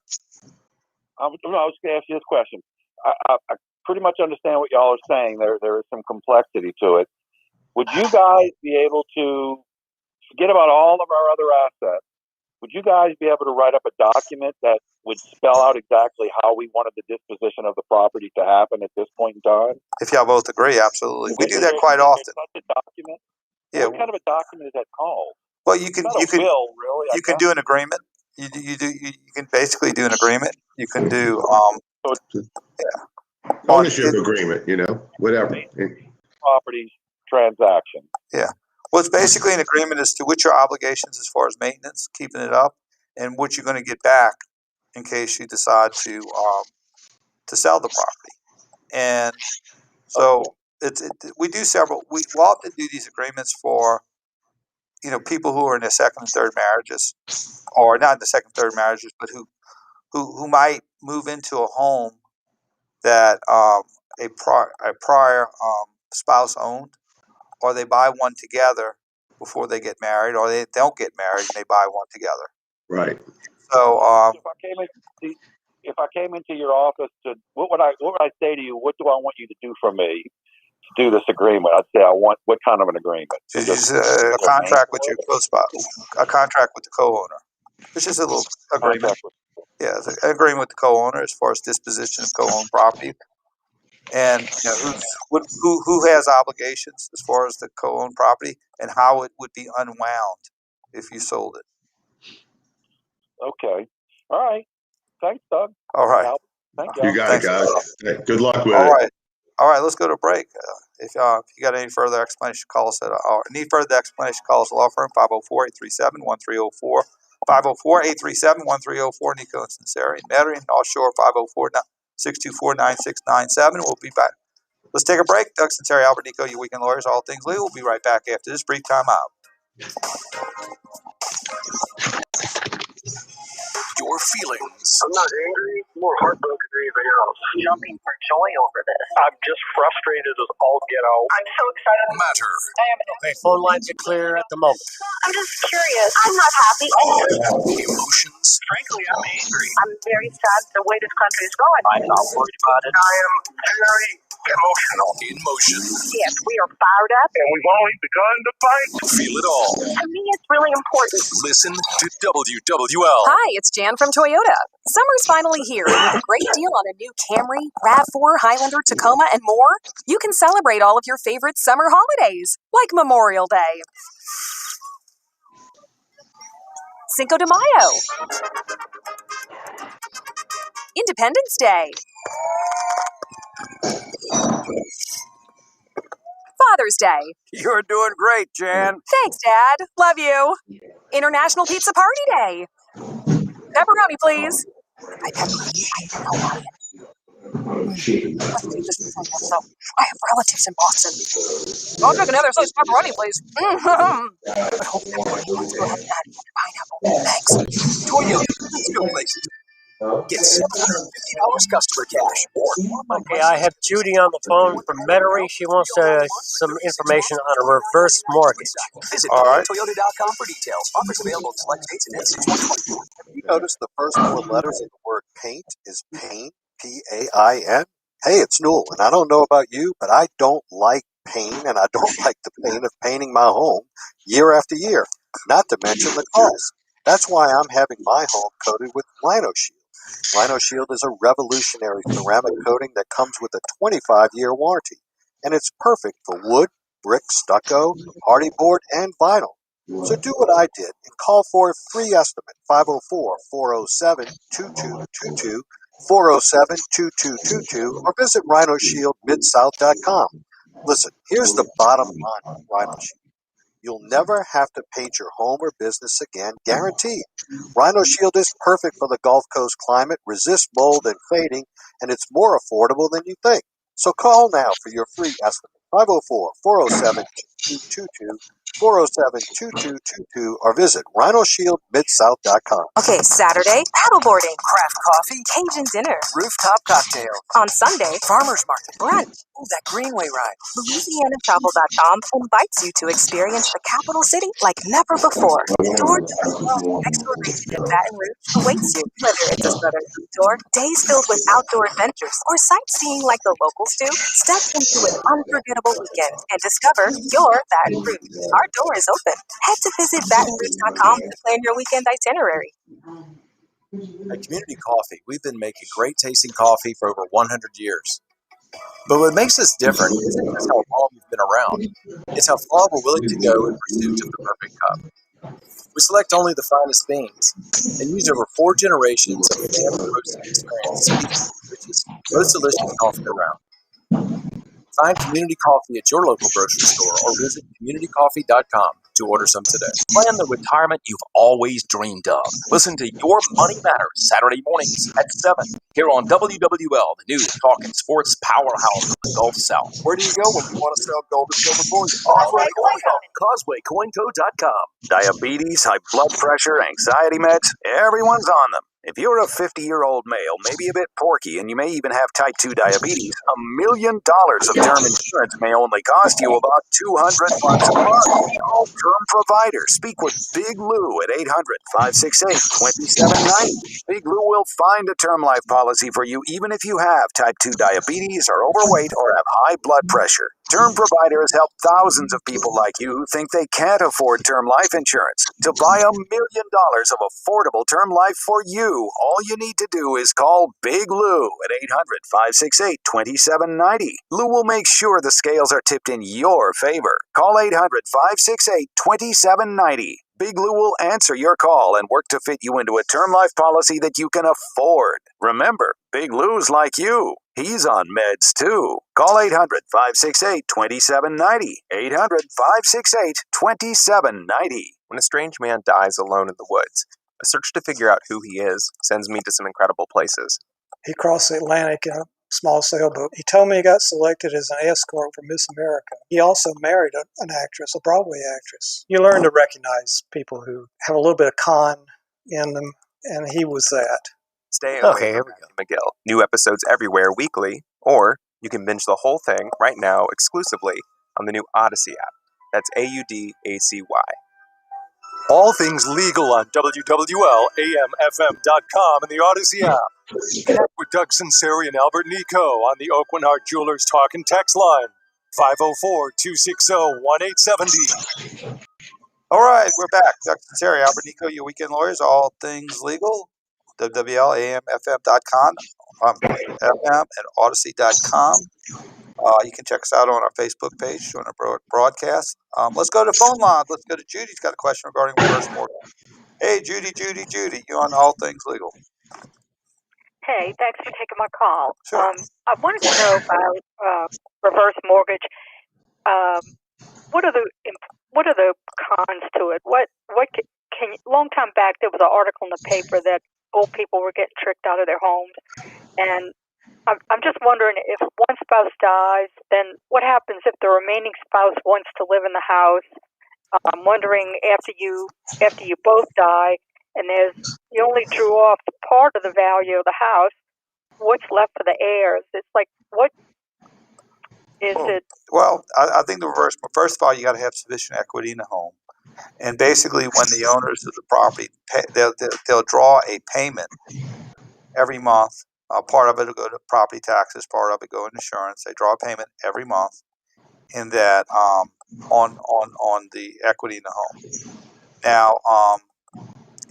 I was going to ask you this question. I pretty much understand what y'all are saying. There is some complexity to it. Would you guys be able to forget about all of our other assets? Would you guys be able to write up a document that would spell out exactly how we wanted the disposition of the property to happen at this point in time? If y'all both agree, absolutely. We do that quite often. Such a document? Yeah. What kind of a document is that called? Well, you can will, really, you can do an agreement. You can basically do an agreement. You can do ownership agreement, whatever. Properties transaction. Yeah. Well, it's basically an agreement as to what your obligations as far as maintenance, keeping it up, and what you're going to get back in case you decide to sell the property. And so we do several. We often do these agreements for people who are in their second and third marriages, or not in the second and third marriages, but who might move into a home that a prior spouse owned, or they buy one together before they get married, or they don't get married and they buy one together. Right. So if I came into your office, what would I say to you? What do I want you to do for me to do this agreement? I'd say I want what kind of an agreement? A contract with your co-spouse, a contract with the co-owner. It's just a little agreement. Yeah, it's an agreement with the co-owner as far as disposition of co-owned property, and who has obligations as far as the co-owned property, and how it would be unwound if you sold it. Okay. All right. Thanks, Doug. All right. Thank you. You got it, guys. Good luck with it. All right. Let's go to a break. If you got any further explanation, call us need further explanation, call us law firm 504-837-1304. 504-837-1304. Nicaud and Sunseri. Metairie and Offshore 504-624-9697. We'll be back. Let's take a break. Doug Sunseri, Albert Nicaud, your weekend lawyers, all things legal. We'll be right back after this brief time out. Your feelings. I'm not angry, more heartbroken than anything else. Jumping for joy over this. I'm just frustrated as all get out. I'm so excited. Matter. Okay, phone lines are clear at the moment. I'm just curious. I'm not happy. Emotions. Frankly, I'm angry. I'm very sad the way this country is going. I'm not worried about it. I am very Emotional. In motion. Yes, we are fired up. And we've only begun to fight. Feel it all. To me, it's really important. Listen to WWL. Hi, it's Jan from Toyota. Summer's finally here, and with a great deal on a new Camry, RAV4, Highlander, Tacoma, and more, you can celebrate all of your favorite summer holidays, like Memorial Day, Cinco de Mayo, Independence Day, Father's Day. You're doing great, Jan. Thanks, Dad. Love you. International Pizza Party Day. Pepperoni, please. I have relatives in Boston. I'll take another slice of pepperoni, please. But hope that will have pineapple. Thanks. Toyota, let's go places. Get $750 customer cash. Okay, I have Judy on the phone from Metairie. She wants some information on a reverse mortgage. Visit All right. Toyota.com for details. Offers available in select states and N6 Have you noticed the first four letters of the word paint is pain? P-A-I-N? Hey, it's Newell, and I don't know about you, but I don't like pain, and I don't like the pain of painting my home year after year, not to mention the cost. That's why I'm having my home coated with Rhino Shield. Rhino Shield is a revolutionary ceramic coating that comes with a 25-year warranty, and it's perfect for wood, brick, stucco, hardy board, and vinyl. So do what I did and call for a free estimate, 504-407-2222, 407-2222, or visit rhinoshieldmidsouth.com. Listen, here's the bottom line with Rhino Shield. You'll never have to paint your home or business again, guaranteed. Rhino Shield is perfect for the Gulf Coast climate, resists mold and fading, and it's more affordable than you think. So call now for your free estimate, 504-407-2222, 407-2222, or visit rhinoshieldmidsouth.com. Okay, Saturday, paddleboarding, craft coffee, Cajun dinner, rooftop cocktails. On Sunday, Farmer's market. brunch. Ooh, that Greenway ride. LouisianaTravel.com invites you to experience the capital city like never before. George Exploration in Baton Rouge awaits you, whether it's a southern food tour, days filled with outdoor adventures, or sightseeing like the locals do. Step into an unforgettable weekend and discover your Baton Rouge. Our door is open. Head to visit BatonRouge.com to plan your weekend itinerary. At Community Coffee, we've been making great tasting coffee for over 100 years. But what makes us different isn't just how long we've been around. It's how far we're willing to go in pursuit of the perfect cup. We select only the finest beans and use over 4 generations of family roasting experience to make the richest, most delicious coffee around. Find Community Coffee at your local grocery store or visit communitycoffee.com to order some today. Plan the retirement you've always dreamed of. Listen to Your Money Matters Saturday mornings at 7 here on WWL, the news, talk, and sports powerhouse of the Gulf South. Where do you go when you want to sell gold and silver bullion? CausewayCoinCo.com. Diabetes, high blood pressure, anxiety meds, everyone's on them. If you're a 50-year-old male, maybe a bit porky, and you may even have type 2 diabetes, $1 million of term insurance may only cost you about $200 a month. Call Term Provider. Speak with Big Lou at 800-568-2790. Big Lou will find a term life policy for you even if you have type 2 diabetes, are overweight, or have high blood pressure. Term Provider has helped thousands of people like you who think they can't afford term life insurance. To buy $1 million of affordable term life for you, all you need to do is call Big Lou at 800-568-2790. Lou will make sure the scales are tipped in your favor. Call 800-568-2790. Big Lou will answer your call and work to fit you into a term life policy that you can afford. Remember, Big Lou's like you. He's on meds too. Call 800-568-2790. 800-568-2790. When a strange man dies alone in the woods, a search to figure out who he is sends me to some incredible places. He crossed the Atlantic in a small sailboat. He told me he got selected as an escort for Miss America. He also married an actress, a Broadway actress. You learn to recognize people who have a little bit of con in them, and he was that. Stay away from Miguel. New episodes everywhere weekly, or you can binge the whole thing right now exclusively on the new Odyssey app. That's AUDACY. All things legal on WWL-AMFM.com and the Odyssey app. Connect with Doug Sunseri and Albert Nicaud on the Oakland Heart Jewelers Talk and Text line, 504-260-1870. All right, we're back. Dr. Sunseri, Albert Nicaud, your weekend lawyers, all things legal. WWL-AMFM.com, FM and Odyssey.com. You can check us out on our Facebook page during our broadcast. Let's go to phone lines. Let's go to Judy. She's got a question regarding reverse mortgage. Hey, Judy, you're on All Things Legal. Hey, thanks for taking my call. Sure. I wanted to know about reverse mortgage. What are the cons to it? Long time back there was an article in the paper that old people were getting tricked out of their homes, and I'm just wondering if one spouse dies, then what happens if the remaining spouse wants to live in the house? I'm wondering after you both die, and you only drew off part of the value of the house, what's left for the heirs? It's like, what is it? Well, I think the reverse. First of all, you got to have sufficient equity in the home, and basically, when the owners of the property they'll draw a payment every month. Part of it will go to property taxes, part of it go in insurance. They draw a payment every month, in that on the equity in the home. Now,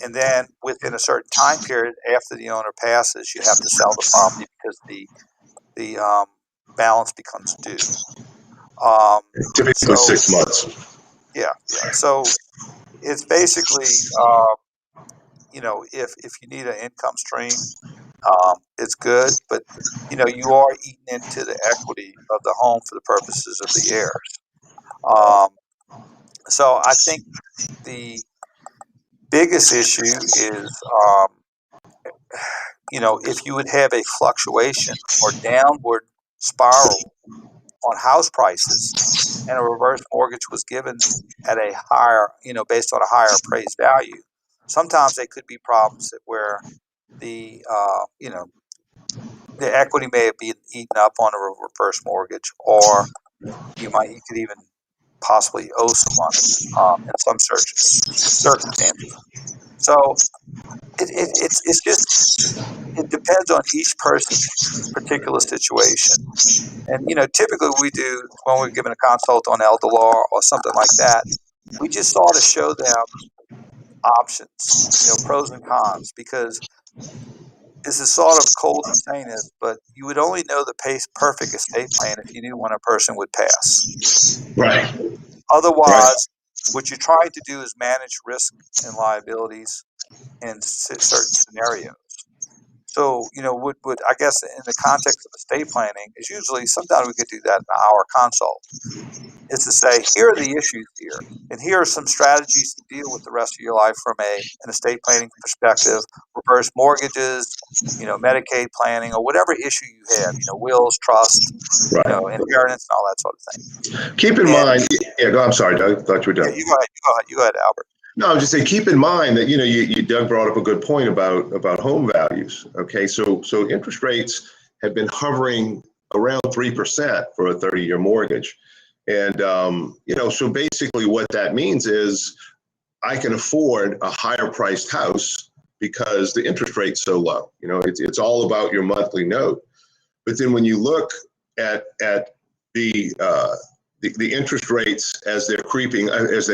and then within a certain time period after the owner passes, you have to sell the property because the balance becomes due. Typically 6 months. Yeah. So it's basically, if you need an income stream, it's good, but you are eating into the equity of the home for the purposes of the heirs. So I think the biggest issue is, if you would have a fluctuation or downward spiral on house prices, and a reverse mortgage was given at a higher, based on a higher appraised value, sometimes there could be problems where the equity may have been eaten up on a reverse mortgage, or you could even possibly owe some money in some circumstances. So it depends on each person's particular situation. And, typically we do, when we're given a consult on elder law or something like that, we just sort of show them options, pros and cons, because this is sort of cold in saying this, but you would only know the perfect estate plan if you knew when a person would pass. Right. Otherwise, what you're trying to do is manage risk and liabilities in certain scenarios. So, what I guess in the context of estate planning is usually, sometimes we could do that in an hour consult, is to say, here are the issues here, and here are some strategies to deal with the rest of your life from an estate planning perspective, reverse mortgages, Medicaid planning, or whatever issue you have, wills, trust, inheritance, and all that sort of thing. Keep in mind, I'm sorry, Doug, I thought you were done. Yeah, you go ahead, Albert. No, I'm just saying, keep in mind that, Doug brought up a good point about home values. Okay, so interest rates have been hovering around 3% for a 30-year mortgage. And, so basically what that means is I can afford a higher priced house because the interest rate's so low. It's all about your monthly note. But then when you look at the interest rates as they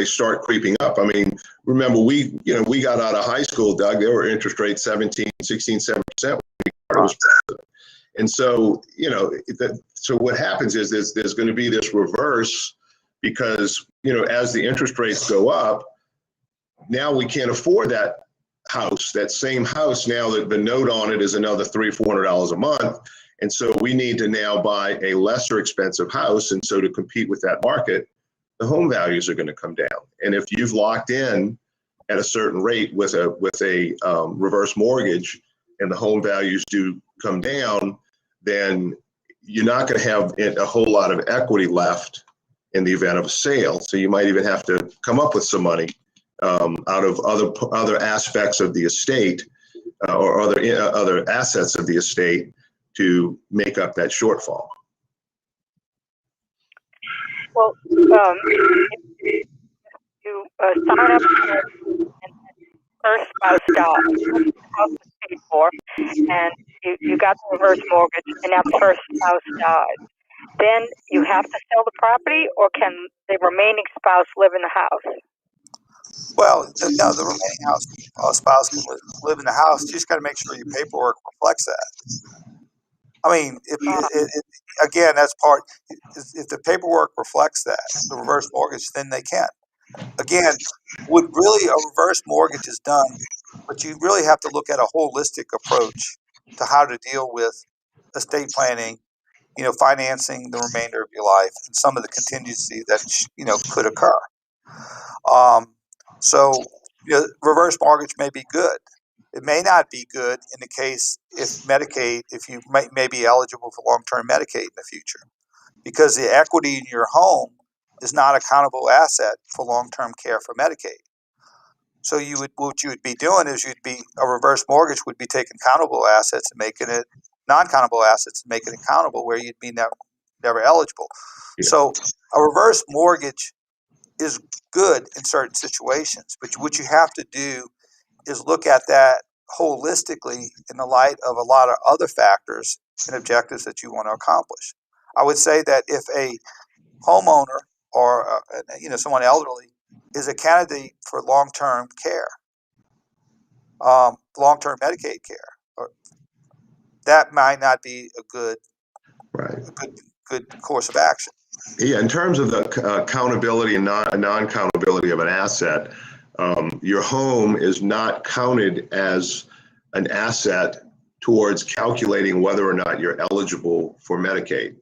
start creeping up. I mean, remember we got out of high school, Doug, there were interest rates 17%. When was president. And so, so what happens is there's going to be this reverse, because, as the interest rates go up, now we can't afford that house, that same house. Now that the note on it is another $300-400 a month. And so we need to now buy a lesser expensive house. And so to compete with that market, the home values are going to come down. And if you've locked in at a certain rate with a reverse mortgage, and the home values do come down, then you're not going to have a whole lot of equity left in the event of a sale. So you might even have to come up with some money out of other aspects of the estate or other assets of the estate to make up that shortfall. Well, you you sign up for it, and first spouse dies. The house was paid for, and you got the reverse mortgage, and now the first spouse dies. Then you have to sell the property, or can the remaining spouse live in the house? Well, no, the remaining spouse can live in the house. You just got to make sure your paperwork reflects that. I mean, again, that's part. If the paperwork reflects that, the reverse mortgage, then they can. Again, what really a reverse mortgage is done, but you really have to look at a holistic approach to how to deal with estate planning, financing the remainder of your life and some of the contingency that, could occur. So, reverse mortgage may be good. It may not be good in the case if you may be eligible for long-term Medicaid in the future, because the equity in your home is not a countable asset for long-term care for Medicaid. So what you would be doing is a reverse mortgage would be taking countable assets and making it non-countable assets and making it countable where you'd be never eligible. Yeah. So a reverse mortgage is good in certain situations, but what you have to do is look at that holistically in the light of a lot of other factors and objectives that you want to accomplish. I would say that if a homeowner or someone elderly is a candidate for long-term care, long-term Medicaid care, that might not be a good course of action. Yeah, in terms of the countability and non-countability of an asset, your home is not counted as an asset towards calculating whether or not you're eligible for Medicaid.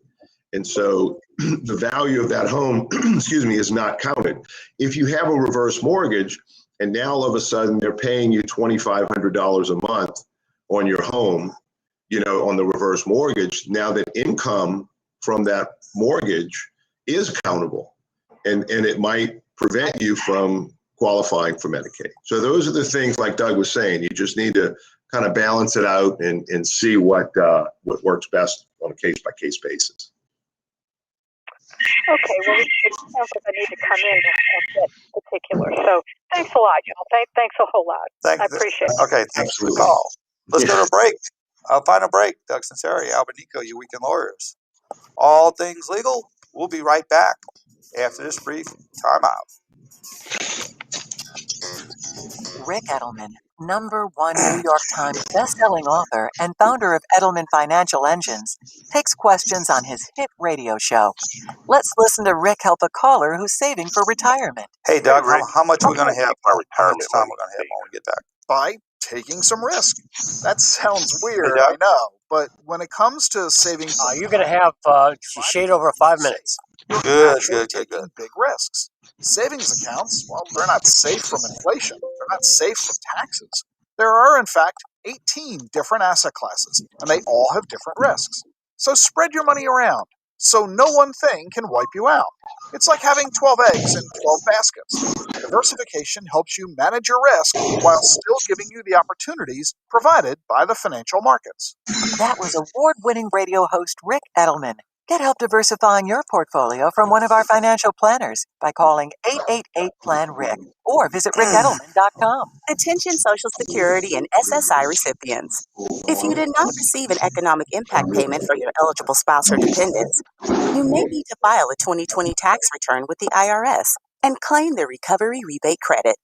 And so the value of that home, is not counted. If you have a reverse mortgage and now all of a sudden they're paying you $2,500 a month on your home, on the reverse mortgage, now that income from that mortgage is countable, and it might prevent you from qualifying for Medicaid. So those are the things, like Doug was saying, you just need to kind of balance it out and see what works best on a case-by-case basis. Okay, well, it sounds like I need to come in and get particular. So thanks a lot, y'all. Thanks a whole lot. I appreciate it. Okay, thanks for the call. Let's go to a break. Final break. Doug Sunseri, Albert Nicaud, your Weekend Lawyers. All things legal. We'll be right back after this brief timeout. Rick Edelman, #1 New York Times best-selling author and founder of Edelman Financial Engines, takes questions on his hit radio show. Let's listen to Rick help a caller who's saving for retirement. Hey, Doug, how much are we going to have? How much time we're going to have when we get back? By taking some risk. That sounds weird, I know, but when it comes to saving, you're going to have shade over 5 minutes. Good. Big risks. Savings accounts, well, they're not safe from inflation. They're not safe from taxes. There are, in fact, 18 different asset classes, and they all have different risks. So spread your money around, so no one thing can wipe you out. It's like having 12 eggs in 12 baskets. Diversification helps you manage your risk while still giving you the opportunities provided by the financial markets. That was award-winning radio host Rick Edelman. Get help diversifying your portfolio from one of our financial planners by calling 888-PLAN-RICK or visit rickedelman.com. Attention Social Security and SSI recipients. If you did not receive an economic impact payment for your eligible spouse or dependents, you may need to file a 2020 tax return with the IRS and claim the recovery rebate credit.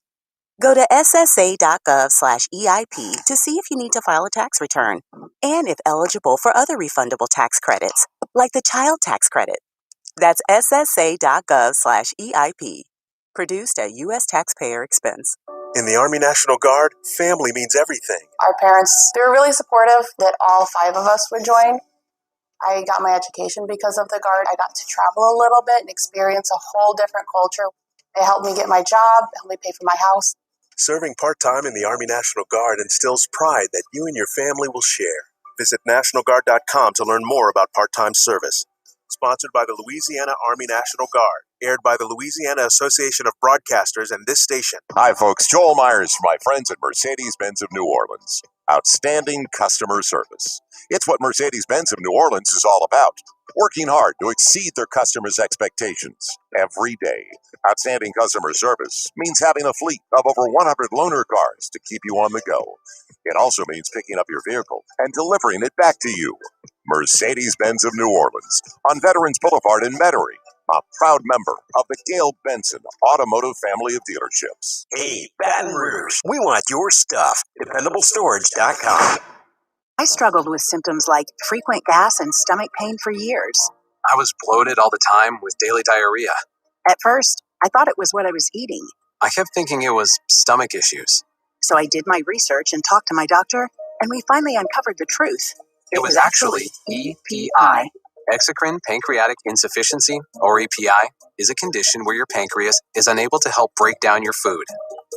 Go to ssa.gov/EIP to see if you need to file a tax return and if eligible for other refundable tax credits, like the child tax credit. That's ssa.gov/EIP. Produced at U.S. taxpayer expense. In the Army National Guard, family means everything. Our parents, they were really supportive that all 5 of us would join. I got my education because of the Guard. I got to travel a little bit and experience a whole different culture. They helped me get my job, helped me pay for my house. Serving part-time in the Army National Guard instills pride that you and your family will share. Visit NationalGuard.com to learn more about part-time service. sponsored by the Louisiana Army National Guard, aired by the Louisiana Association of Broadcasters and this station. Hi, folks. Joel Myers from my friends at Mercedes-Benz of New Orleans. Outstanding customer service. It's what Mercedes-Benz of New Orleans is all about. Working hard to exceed their customers' expectations every day. Outstanding customer service means having a fleet of over 100 loaner cars to keep you on the go. It also means picking up your vehicle and delivering it back to you. Mercedes-Benz of New Orleans on Veterans Boulevard in Metairie. A proud member of the Gail Benson Automotive family of dealerships. Hey, Baton Rouge, we want your stuff. DependableStorage.com. I struggled with symptoms like frequent gas and stomach pain for years. I was bloated all the time with daily diarrhea. At first, I thought it was what I was eating. I kept thinking it was stomach issues. So I did my research and talked to my doctor, and we finally uncovered the truth. It was actually EPI. Exocrine pancreatic insufficiency, or EPI, is a condition where your pancreas is unable to help break down your food.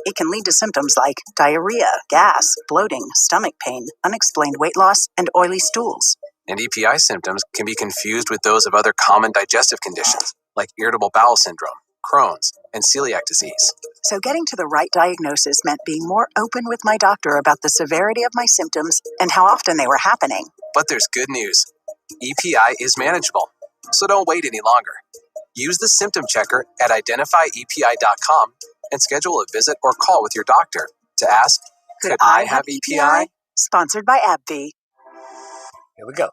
It can lead to symptoms like diarrhea, gas, bloating, stomach pain, unexplained weight loss, and oily stools. And EPI symptoms can be confused with those of other common digestive conditions, like irritable bowel syndrome, Crohn's, and celiac disease. So getting to the right diagnosis meant being more open with my doctor about the severity of my symptoms and how often they were happening. But there's good news. EPI is manageable, so don't wait any longer. Use the symptom checker at identifyepi.com and schedule a visit or call with your doctor to ask, could I have EPI? Sponsored by AbbVie. Here we go.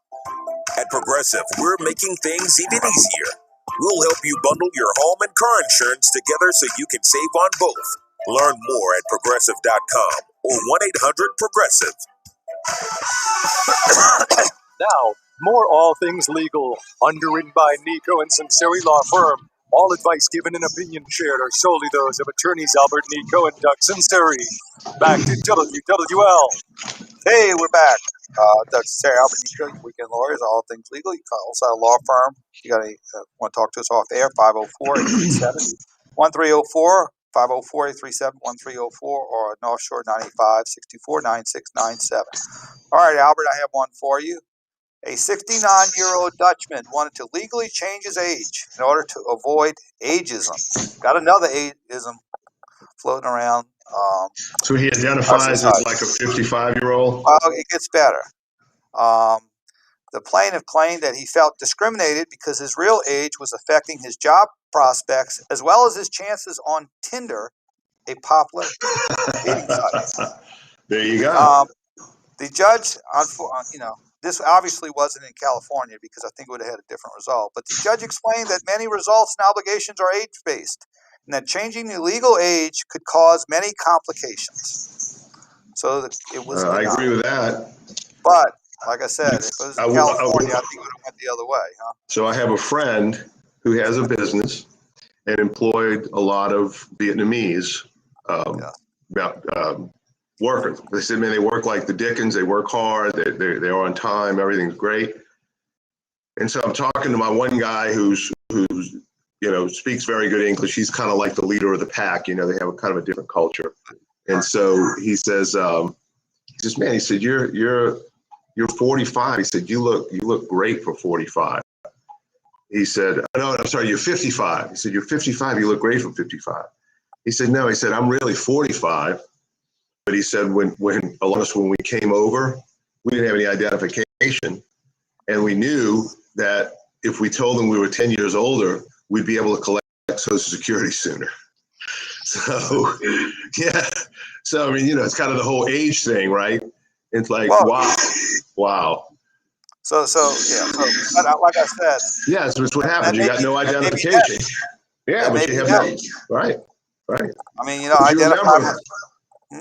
At Progressive, we're making things even easier. We'll help you bundle your home and car insurance together so you can save on both. Learn more at Progressive.com or 1-800-PROGRESSIVE. Now, more All Things Legal, underwritten by Nicaud and Sunseri Law Firm. All advice given and opinion shared are solely those of attorneys Albert Nicaud and Doug Sunseri. Back to WWL. Hey, we're back. Doug Sunseri, Albert Nicaud, Weekend Lawyers, All Things Legal. You can also a law firm. You got any want to talk to us off air? 504-837-1304, 504-837-1304, or North Shore 95-64-9697. All right, Albert, I have one for you. A 69-year-old Dutchman wanted to legally change his age in order to avoid ageism. Got another ageism floating around. So he identifies as like a 55-year-old? Well, it gets better. The plaintiff claimed that he felt discriminated because his real age was affecting his job prospects as well as his chances on Tinder, a popular dating site. There you go. The judge, this obviously wasn't in California because I think it would have had a different result. But the judge explained that many results and obligations are age-based and that changing the legal age could cause many complications. So it was I agree with that. But, like I said, if it was in California, I think it would have went the other way. Huh? So I have a friend who has a business and employed a lot of Vietnamese workers. They said, man, they work like the Dickens. They work hard. They're on time. Everything's great. And so I'm talking to my one guy who's speaks very good English. He's kind of like the leader of the pack. They have a kind of a different culture. And so he says, man, he said, you're 45. He said, you look great for 45. He said, no, I'm sorry, you're 55. He said, you're 55. You look great for 55. He said, no. He said, I'm really 45. But he said, when we came over, we didn't have any identification. And we knew that if we told them we were 10 years older, we'd be able to collect Social Security sooner. So, yeah. So, I mean, it's kind of the whole age thing, right? It's like, wow. So like I said. Yeah, so it's what happened. You got no identification. Yeah, but you have no. Right. I mean, identify.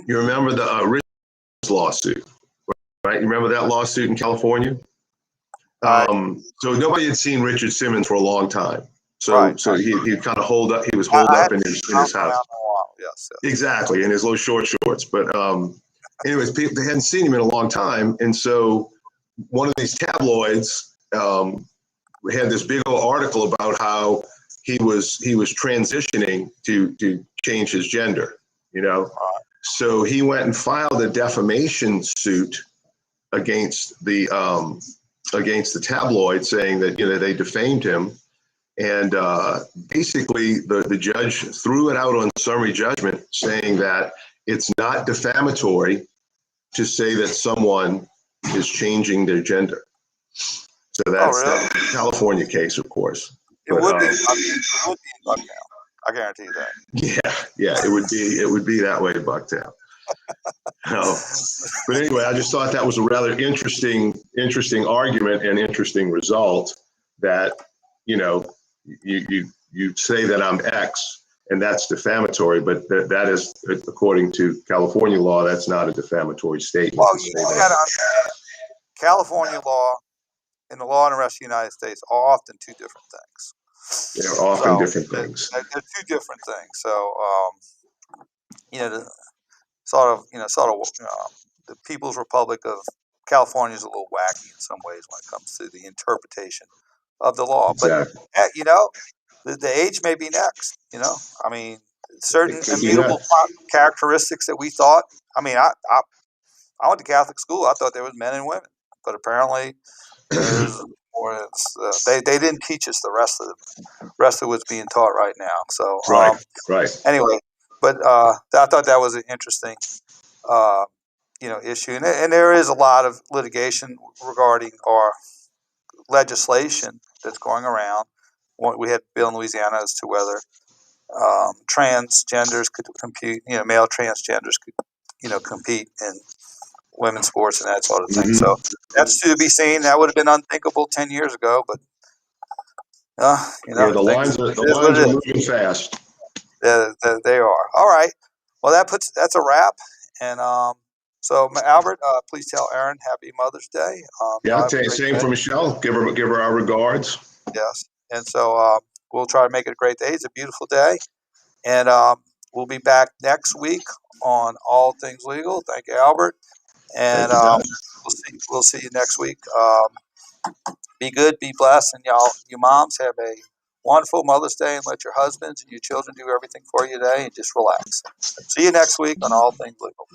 You remember the Richard's lawsuit, right? You remember that lawsuit in California? So nobody had seen Richard Simmons for a long time. So he kind of holed up. He was holed up in his house. Yes. Exactly, in his little short shorts. But anyways, they hadn't seen him in a long time, and so one of these tabloids had this big old article about how he was transitioning to change his gender. So he went and filed a defamation suit against the against the tabloid, saying that they defamed him, and basically the judge threw it out on summary judgment, saying that it's not defamatory to say that someone is changing their gender. So that's the California case, of course. It would be in Bucktown. I guarantee you that. Yeah, it would be that way in Bucktown. But anyway, I just thought that was a rather interesting argument and interesting result, that you say that I'm X and that's defamatory, but that is, according to California law, that's not a defamatory statement. Well, you got to understand, California law and the law in the rest of the United States are often two different things. They're often different things. They're two different things. So, the People's Republic of California is a little wacky in some ways when it comes to the interpretation of the law. Exactly. But the age may be next. I mean, certain immutable characteristics that we thought. I mean, I went to Catholic school. I thought there was men and women, but apparently there's more. They didn't teach us the rest of what's being taught right now. So right. Anyway, but I thought that was an interesting issue, and there is a lot of litigation regarding our legislation that's going around. We had a bill in Louisiana as to whether transgenders could compete, male transgenders could, compete in women's sports and that sort of thing. So that's to be seen. That would have been unthinkable 10 years ago, but the lines are moving fast. They are. All right. Well, that's a wrap. And so, Albert, please tell Erin Happy Mother's Day. Same for Michelle. Give her our regards. Yes. And so we'll try to make it a great day. It's a beautiful day. And we'll be back next week on All Things Legal. Thank you, Albert. And we'll see you next week. Be good, be blessed, and y'all, you moms, have a wonderful Mother's Day, and let your husbands and your children do everything for you today, and just relax. See you next week on All Things Legal.